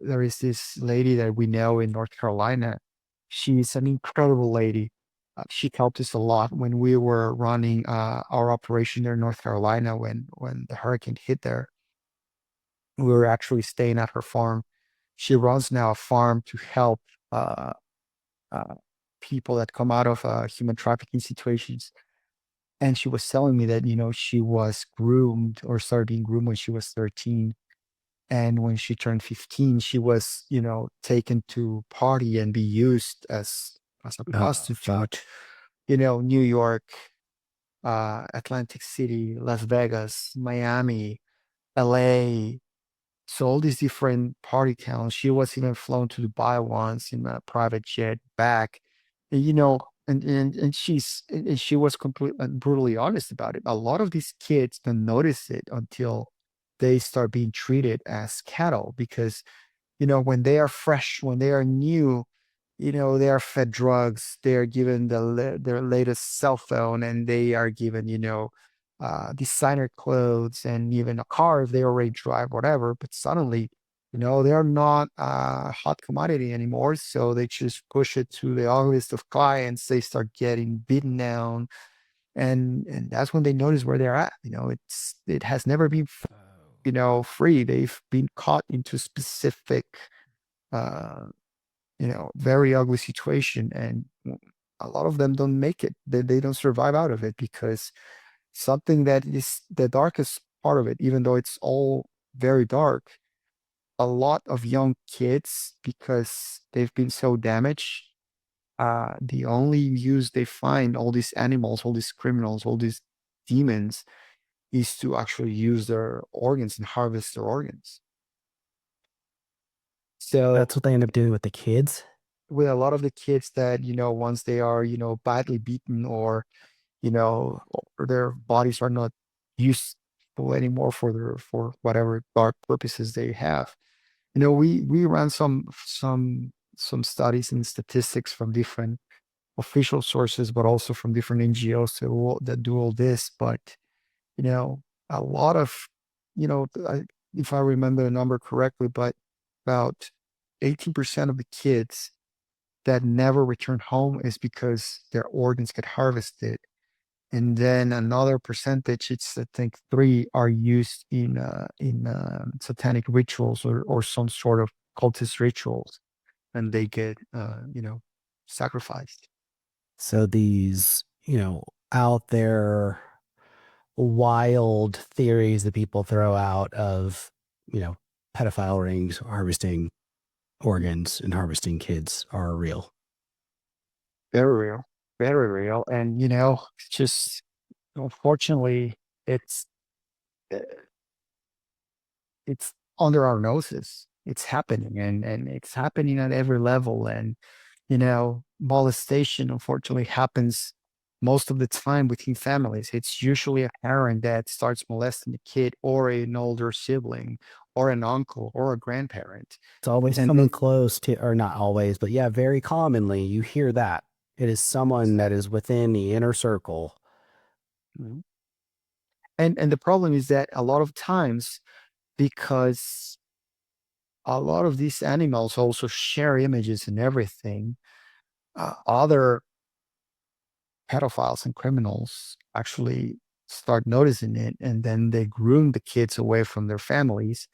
There is this lady that we know in North Carolina. She's an incredible lady. She helped us a lot when we were running our operation there in North Carolina when the hurricane hit there. We were actually staying at her farm. She runs now a farm to help uh, uh, people that come out of human trafficking situations. And she was telling me that, she was groomed or started being groomed when she was 13. And when she turned 15, she was, taken to party and be used as a Oh, prostitute. fuck. New York, Atlantic City, Las Vegas, Miami, LA. So all these different party towns. She was even flown to Dubai once in a private jet back. And, and she was completely and brutally honest about it. A lot of these kids don't notice it until they start being treated as cattle because when they are fresh, when they are new, they are fed drugs, they are given their latest cell phone, and they are given, designer clothes and even a car if they already drive, whatever. But suddenly, they are not a hot commodity anymore. So they just push it to the ugliest of clients. They start getting beaten down. And that's when they notice where they're at. It has never been free. They've been caught into specific uh, very ugly situation. And a lot of them don't make it. They don't survive out of it because something that is the darkest part of it, even though it's all very dark, a lot of young kids, because they've been so damaged, the only use they find all these animals, all these criminals, all these demons is to actually use their organs and harvest their organs. So That's what they end up doing with the kids. with a lot of the kids that, once they are, badly beaten or their bodies are not useful anymore for whatever dark purposes they have. We ran some studies and statistics from different official sources, but also from different NGOs that do all this. But you know, a lot of, if I remember the number correctly, but about 18% of the kids that never return home is because their organs get harvested. And then another percentage, it's I think three, are used in satanic rituals or some sort of cultist rituals, and they get sacrificed. So these, out there wild theories that people throw out of, you know, pedophile rings harvesting organs and harvesting kids are real. Very real, very real, and it's just unfortunately it's uh, it's under our noses. It's happening, and it's happening at every level. And molestation unfortunately happens most of the time within families. It's usually a parent that starts molesting the kid, or an older sibling, or an uncle, or a grandparent. It's always And someone then close to, or not always, but yeah, very commonly you hear that. It is someone that is within the inner circle. Mhm. and the problem is that a lot of times, because a lot of these animals also share images and everything, other pedophiles and criminals actually start noticing it, and then they groom the kids away from their families,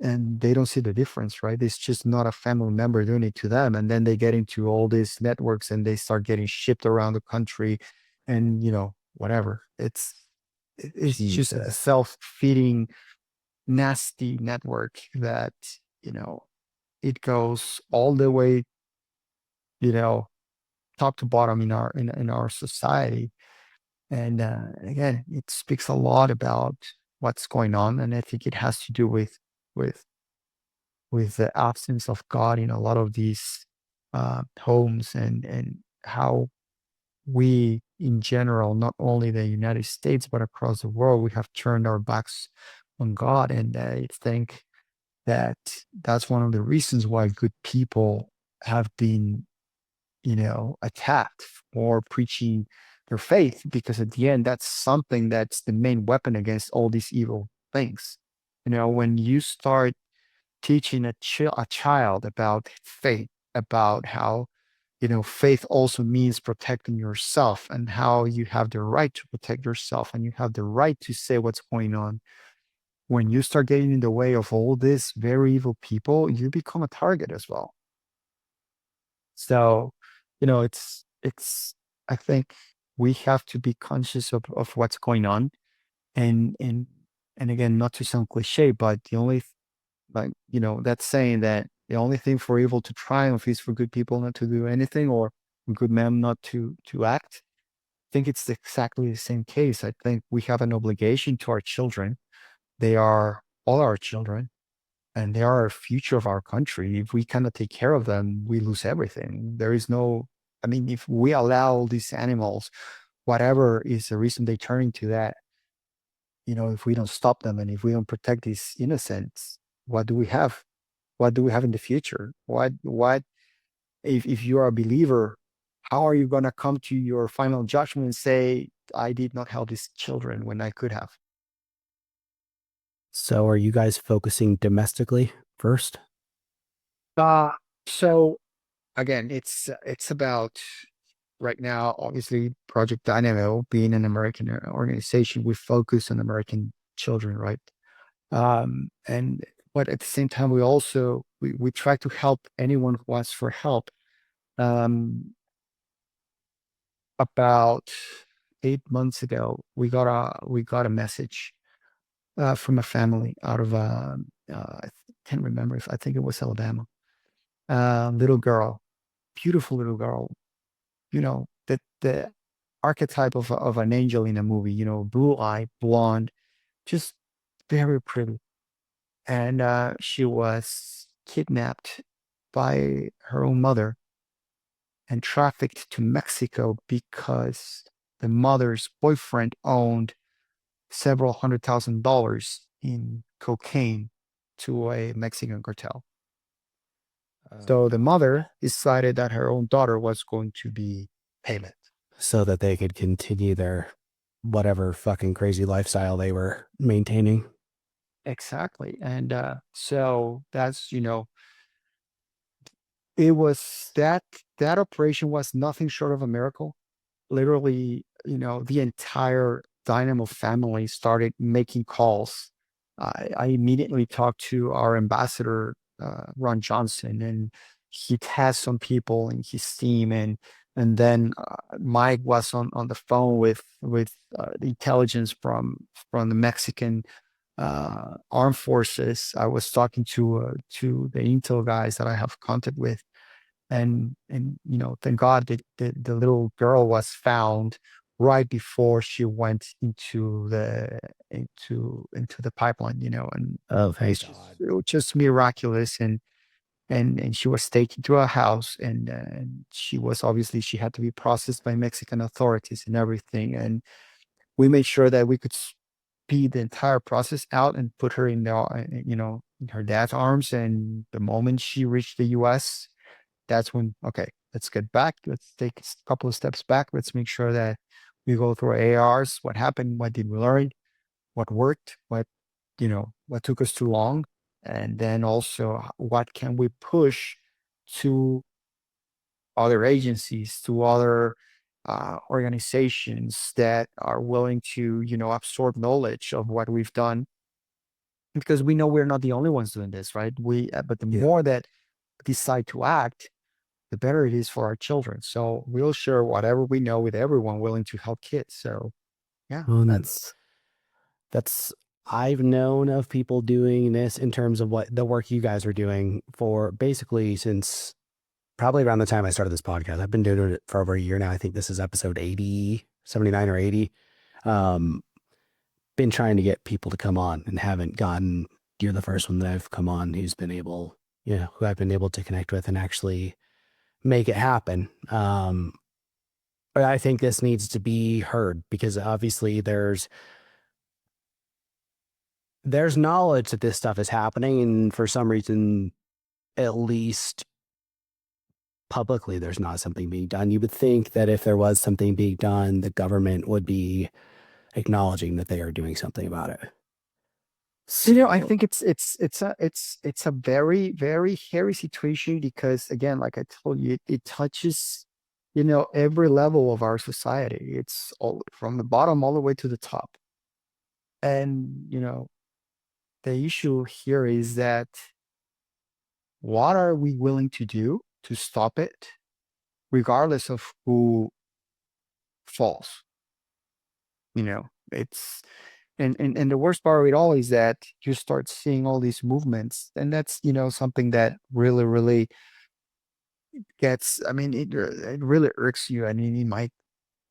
and they don't see the difference, right? It's just not a family member doing it to them. And then they get into all these networks and they start getting shipped around the country, and whatever. It's just a Jesus. self-feeding nasty network that, you know, it goes all the way, you know, top to bottom in our society. And again, it speaks a lot about what's going on, and I think it has to do with with the absence of God in a lot of these homes, and how we in general, not only the United States but across the world, we have turned our backs on God. And I think that that's one of the reasons why good people have been, you know, attacked for preaching their faith, because at the end, that's something that's the main weapon against all these evil things. You know, when you start teaching a child about faith, about how, you know, faith also means protecting yourself, and how you have the right to protect yourself and you have the right to say what's going on. When you start getting in the way of all these very evil people, you become a target as well. So, you know, it's I think we have to be conscious of what's going on. And again, not to sound cliche, but the only like, you know, that's saying that the only thing for evil to triumph is for good people not to do anything, or good men not to act. I think it's exactly the same case. I think we have an obligation to our children. They are all our children, and they are our future of our country. If we cannot take care of them, we lose everything. There is no, I mean, if we allow these animals, whatever is the reason they turn into that, you know, if we don't stop them and if we don't protect these innocents, what do we have? What do we have in the future? What, if you are a believer, how are you going to come to your final judgment and say, I did not help these children when I could have? So are you guys focusing domestically first? Uh, so again, it's about right now, obviously, Project Dynamo being an American organization, we focus on American children, right? And but at the same time, we also we try to help anyone who asks for help. Um, about 8 months ago, we got a message from a family out of I can't remember, if I think it was Alabama. Little girl, beautiful little girl, you know, the archetype of an angel in a movie, you know, blue eye, blonde, just very pretty. And she was kidnapped by her own mother and trafficked to Mexico because the mother's boyfriend owned several $100,000 in cocaine to a Mexican cartel. Oh So the God. mother decided that her own daughter was going to be payment. So that they could continue their whatever fucking crazy lifestyle they were maintaining. Exactly. And so that's, you know, it was that operation was nothing short of a miracle. Literally, you know, the entire Dynamo family started making calls. I immediately talked to our ambassador, Ron Johnson, and he has some people in his team, and then Mike was on the phone with the intelligence from the Mexican armed forces. I was talking to the intel guys that I have contact with, and you know, thank God that the little girl was found right before she went into the pipeline, you know. And Oh, thank it's just God. it was just miraculous. And she was taken to a house, and she was, obviously, she had to be processed by Mexican authorities and everything. And we made sure that we could speed the entire process out and put her in the you know, in her dad's arms. And the moment she reached the US, that's when, okay, let's get back. Let's take a couple of steps back. Let's make sure that we go through ARs. What happened? What did we learn? What worked? What, you know, what took us too long? And then also, what can we push to other agencies, to other organizations that are willing to, you know, absorb knowledge of what we've done, because we know we're not the only ones doing this, right? But the Yeah. more that decide to act, the better it is for our children. So we'll share whatever we know with everyone willing to help kids. So yeah, Well, and that's that's I've known of people doing this in terms of what the work you guys are doing for basically since probably around the time I started this podcast. I've been doing it for over a year now. I think this is episode 80, 79 or 80. Um, been trying to get people to come on and haven't gotten, you're the first one that I've come on who's been able, who I've been able to connect with and actually make it happen. But I think this needs to be heard because obviously there's knowledge that this stuff is happening, and for some reason, at least publicly, there's not something being done. You would think that if there was something being done, the government would be acknowledging that they are doing something about it. I So think it's a very, very hairy situation because again, like I told you, it touches, every level of our society. It's all from the bottom all the way to the top. And, the issue here is that what are we willing to do to stop it, regardless of who falls? It's and the worst part of it all is that you start seeing all these movements, and that's something that really, really gets. I mean, it really irks you. I mean, in my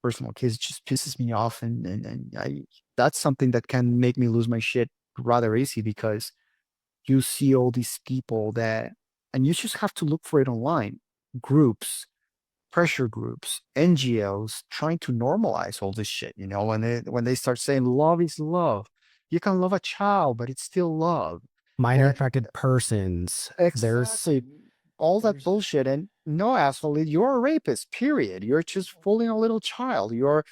personal case, it just pisses me off, and I that's something that can make me lose my shit rather easy because you see all these people that, and you just have to look for it online, groups, pressure groups, NGOs trying to normalize all this shit. When they start saying love is love, you can love a child, but it's still love. minor Uh, affected persons, exactly. All that there's, bullshit. And no, asshole, you're a rapist, period. You're just fooling a little child. You are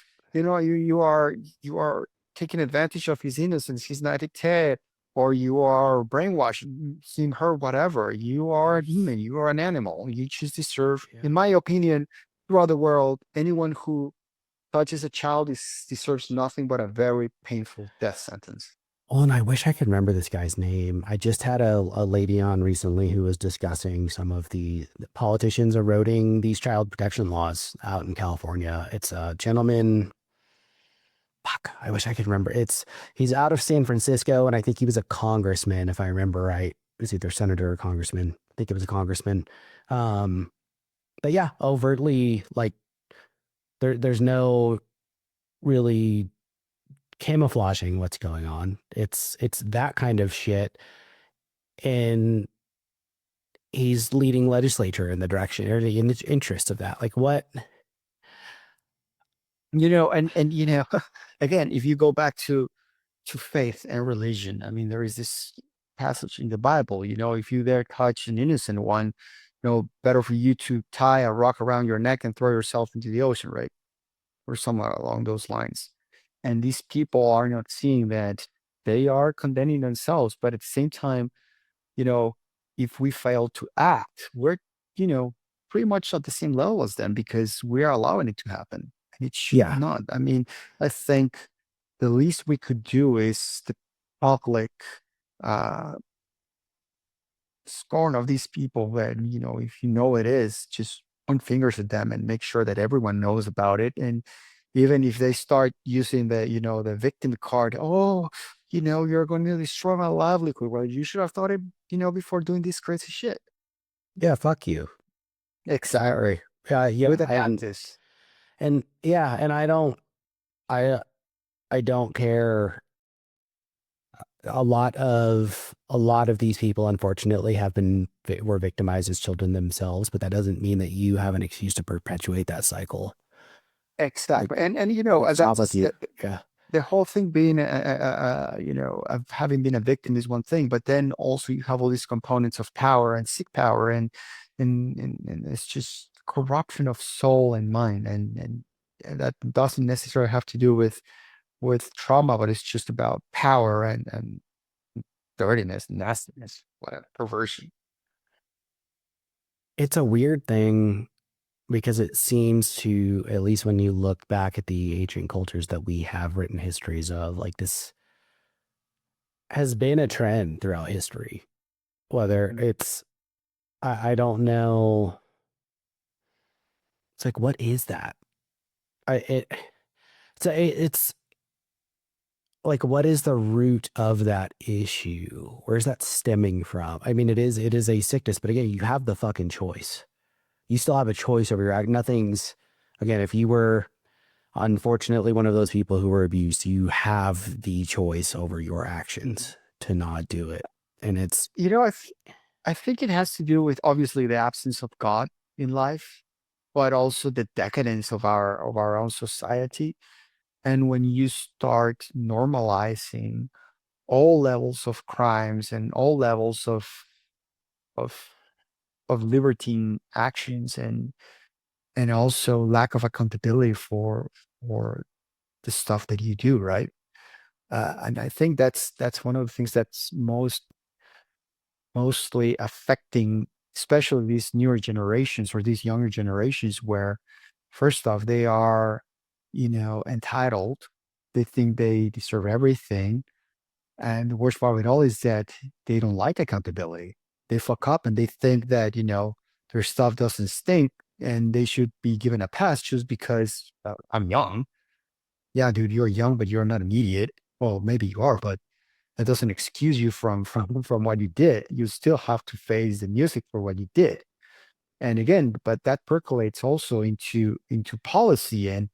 taking advantage of his innocence. He's not a kid, or you are brainwashing her, whatever. You are a human. You are an animal. You just deserve, yeah. in my opinion, throughout the world, anyone who touches a child deserves nothing but a very painful death sentence. Oh, and I wish I could remember this guy's name. I just had a lady on recently who was discussing some of the politicians eroding these child protection laws out in California. It's a gentleman. Fuck, I wish I could remember. He's out of San Francisco, and I think he was a congressman, if I remember right. It was either senator or congressman. I think it was a congressman. Um, but yeah, overtly like there's no really camouflaging what's going on. It's that kind of shit, and he's leading legislature in the direction or in the interest of that. Like what? And again, if you go back to faith and religion, I mean, there is this passage in the Bible, if you dare touch an innocent one, better for you to tie a rock around your neck and throw yourself into the ocean, right? Or somewhere along those lines. And these people are not seeing that they are condemning themselves, but at the same time, you know, if we fail to act, we're, you know, pretty much at the same level as them because we are allowing it to happen. And it should Yeah. not. I mean, I think the least we could do is the public uh scorn of these people that, if it is, just point fingers at them and make sure that everyone knows about it. And even if they start using the victim card, oh, you're going to destroy my livelihood. Well, you should have thought it, before doing this crazy shit. Yeah. Fuck you. Exactly. Yeah. With the tactics. And yeah. And I, I don't care. A lot of these people, unfortunately, were victimized as children themselves, but that doesn't mean that you have an excuse to perpetuate that cycle. Like, Exactly. And it's not with that's you. Yeah. the whole thing being, of having been a victim is one thing, but then also you have all these components of power and seek power, and it's just corruption of soul and mind, and that doesn't necessarily have to do with trauma, but it's just about power and dirtiness, nastiness, whatever, perversion. It's a weird thing because it seems to, at least when you look back at the ancient cultures that we have written histories of, like this has been a trend throughout history. Whether Mhm. I don't know. It's like, what is that? I, it, it's like what is the root of that issue? Where's that stemming from? I mean, it is a sickness, but again, you have the fucking choice. You still have a choice over your act. Nothing's again, if you were unfortunately one of those people who were abused, you have the choice over your Mhm. actions to not do it. And it's You know, I think it has to do with obviously the absence of God in life, but also the decadence of our own society. And when you start normalizing all levels of crimes and all levels of of libertine actions and also lack of accountability for the stuff that you do, right? And I think that's one of the things that's mostly affecting, especially these newer generations or these younger generations, where first off, they are, entitled. They think they deserve everything. And the worst part of it all is that they don't like accountability. They fuck up and they think that, their stuff doesn't stink and they should be given a pass just because I'm young. Yeah, dude, you're young, but you're not an idiot. Well, maybe you are, but that doesn't excuse you from what you did. You still have to face the music for what you did. And again, but that percolates also into policy and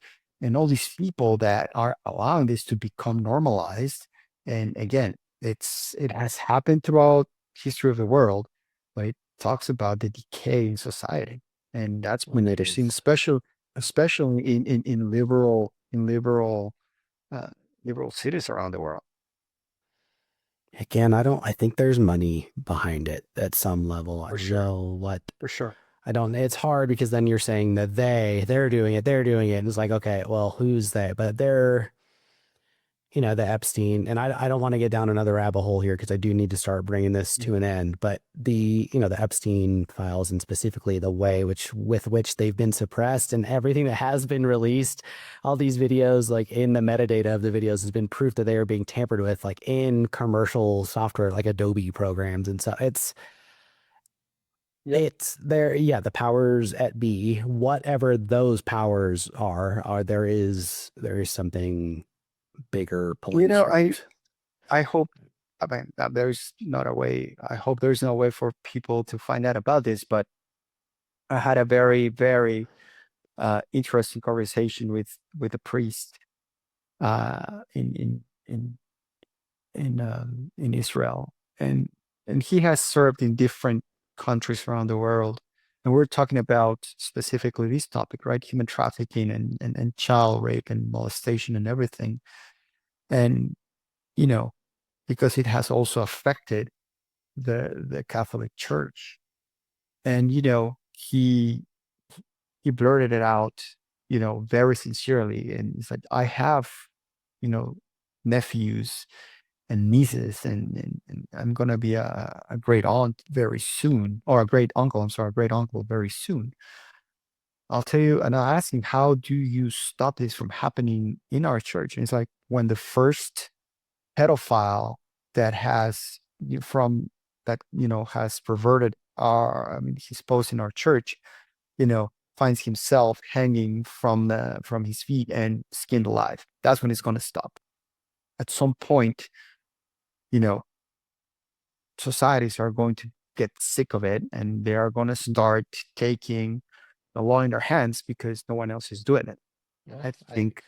all these people that are allowing this to become normalized. And again, it has happened throughout history of the world, but it talks about the decay in society. And that's when what it we're seeing, is. especially in uh, liberal cities around the world. Again, I think there's money behind it at some level. I For don't sure. know what. For sure. I don't, it's hard because then you're saying that they're doing it, they're doing it. And it's like, okay, well, who's they? But they're, the Epstein, and I don't want to get down another rabbit hole here because I do need to start bringing this to an end. But the Epstein files and specifically the way with which they've been suppressed and everything that has been released, all these videos, like in the metadata of the videos, has been proof that they are being tampered with, like in commercial software, like Adobe programs and so Yep. it's there, yeah, the powers at be, whatever those powers are there is something bigger You pulling know, I strings. I hope, I mean, there's not a way. I hope there's no way for people to find out about this. But I had a very, very interesting conversation with a priest uh, in in in in Israel, and he has served in different countries around the world. And we're talking about specifically this topic, right? Human trafficking and child rape and molestation and everything. And you know, because it has also affected the Catholic Church. And he blurted it out, very sincerely. And he said, I have, you know, nephews and nieces, and I'm gonna be a great aunt very soon, or a great uncle, I'm sorry, a great uncle very soon. I'll tell you, and I asked him, how do you stop this from happening in our church? And it's like when the first pedophile that has from that has perverted our, I mean, his post in our church, finds himself hanging from his feet and skinned alive. That's when it's going to stop. At some point, you know societies are going to get sick of it, and they are going to start taking the law in their hands because no one else is doing it. Yeah, I think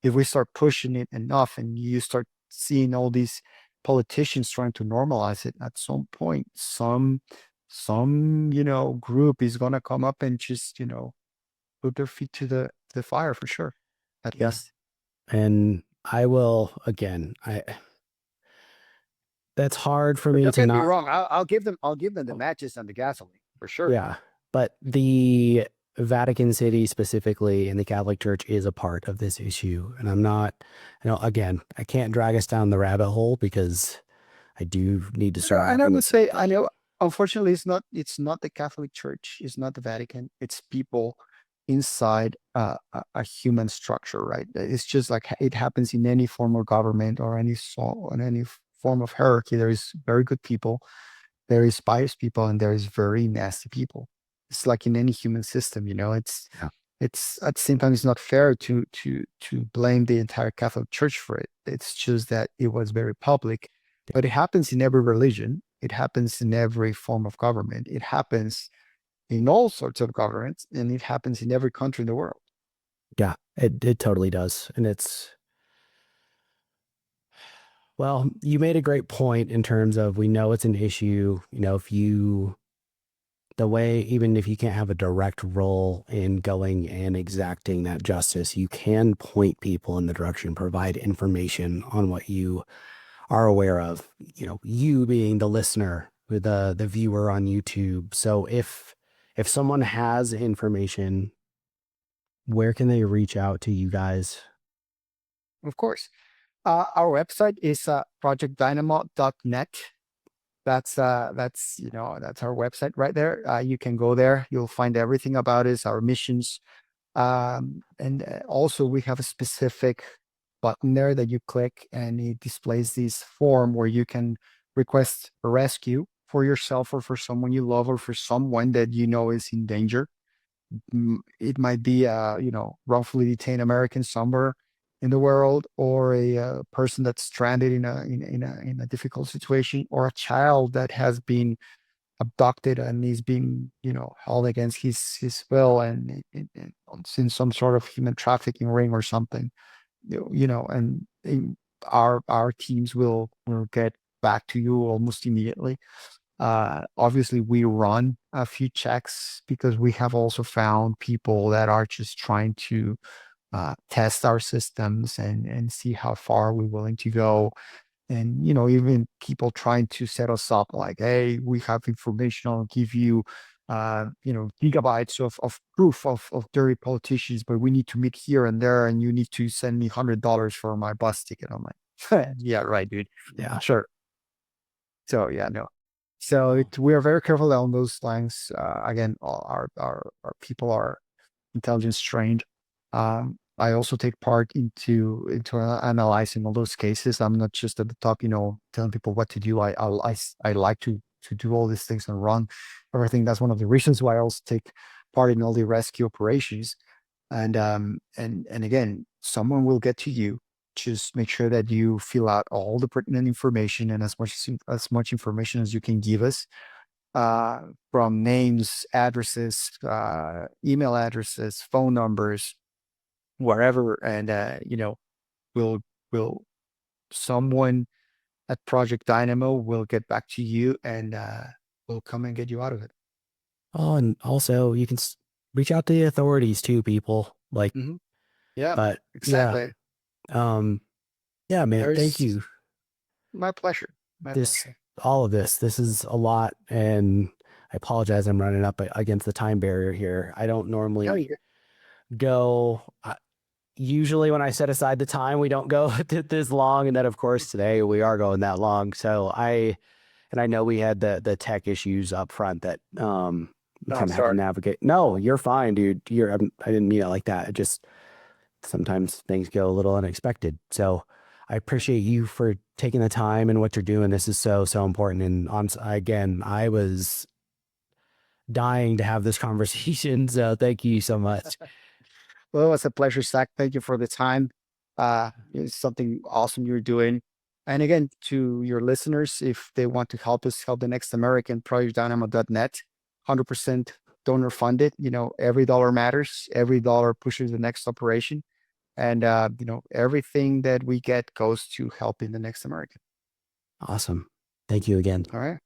if we start pushing it enough and you start seeing all these politicians trying to normalize it, at some point, some group is gonna come up and just, put their feet to the fire for sure. At yeah. least. And I will again, I that's hard for But me don't to get me not. wrong, I'll give them the matches and the gasoline for sure. Yeah, but the Vatican City specifically and the Catholic Church is a part of this issue. And I'm not, again, I can't drag us down the rabbit hole because I do need to No, start and I wrapping would this up. say, But I know, unfortunately, it's not the Catholic Church, it's not the Vatican, it's people inside a human structure, right? It's just like it happens in any form of government or in any form of hierarchy. There is very good people, there is biased people, and there is very nasty people. It's like in any human system, it's yeah, It's at the same time, it's not fair to blame the entire Catholic Church for it. It's just that it was very public, but it happens in every religion. It happens in every form of government. It happens in all sorts of governments, and it happens in every country in the world. Yeah, it totally does. And it's, well, you made a great point in terms of we know it's an issue. You know, if you, the way, even if you can't have a direct role in going and exacting that justice, you can point people in the direction, provide information on what you are aware of, you know, you being the listener, the viewer on YouTube. So if someone has information, where can they reach out to you guys? Of course. Our website is projectdynamo.net. That's that's our website right there. You can go there. You'll find everything about us, our missions, and also we have a specific button there that you click, and it displays this form where you can request a rescue for yourself or for someone you love or for someone that you know is in danger. It might be wrongfully detained American somewhere in the world, or a person that's stranded in a difficult situation, or a child that has been abducted and is being held against his will, and it's in some sort of human trafficking ring or something. And our teams will get back to you almost immediately. Obviously, we run a few checks because we have also found people that are just trying to test our systems and see how far we're willing to go. And even people trying to set us up like, hey, we have information, I'll give you gigabytes of proof of dirty politicians, but we need to meet here and there, and you need to send me $100 for my bus ticket. I'm like, yeah, right, dude. Yeah. Sure. So yeah, no. So we are very careful on those lines. Again, all our people are intelligence trained. I also take part into analyzing all those cases. I'm not just at the top, telling people what to do. I like to do all these things and run everything. That's one of the reasons why I also take part in all the rescue operations. And again, someone will get to you. Just make sure that you fill out all the pertinent information and as much information as you can give us, uh, from names, addresses, email addresses, phone numbers, wherever, and will will someone at Project Dynamo will get back to you, and will come and get you out of it. Oh, and also you can reach out to the authorities too, people. Like, Hmm. Yeah, but yeah, exactly. um, yeah, man. Thank There's you. my pleasure. My This, pleasure. all of this is a lot, and I apologize. I'm running up against the time barrier here. I don't Oh, normally you go. Usually, when I set aside the time, we don't go this long, and then of course today we are going that long. So I know we had the tech issues up front that we No, kind of had to sorry. navigate. No, you're fine, dude. I didn't mean it like that. It just sometimes things go a little unexpected. So I appreciate you for taking the time and what you're doing. This is so important. And again, I was dying to have this conversation. So thank you so much. Well, it's a pleasure, Zach. Thank you for the time. It's something awesome you're doing. And again, to your listeners, if they want to help us help the next American, projectdynamo.net, 100% donor funded. Every dollar matters. Every dollar pushes the next operation. And, everything that we get goes to helping the next American. Awesome. Thank you again. All right.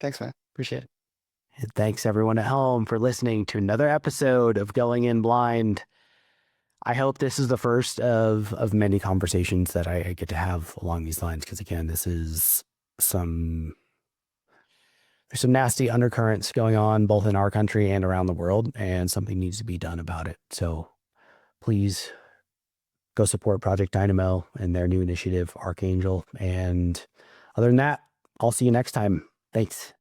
Thanks, man. Appreciate it. And thanks everyone at home for listening to another episode of Going In Blind. I hope this is the first of many conversations that I get to have along these lines. Because again, this is some there's some nasty undercurrents going on both in our country and around the world, and something needs to be done about it. So please go support Project Dynamo and their new initiative, Archangel. And other than that, I'll see you next time. Thanks.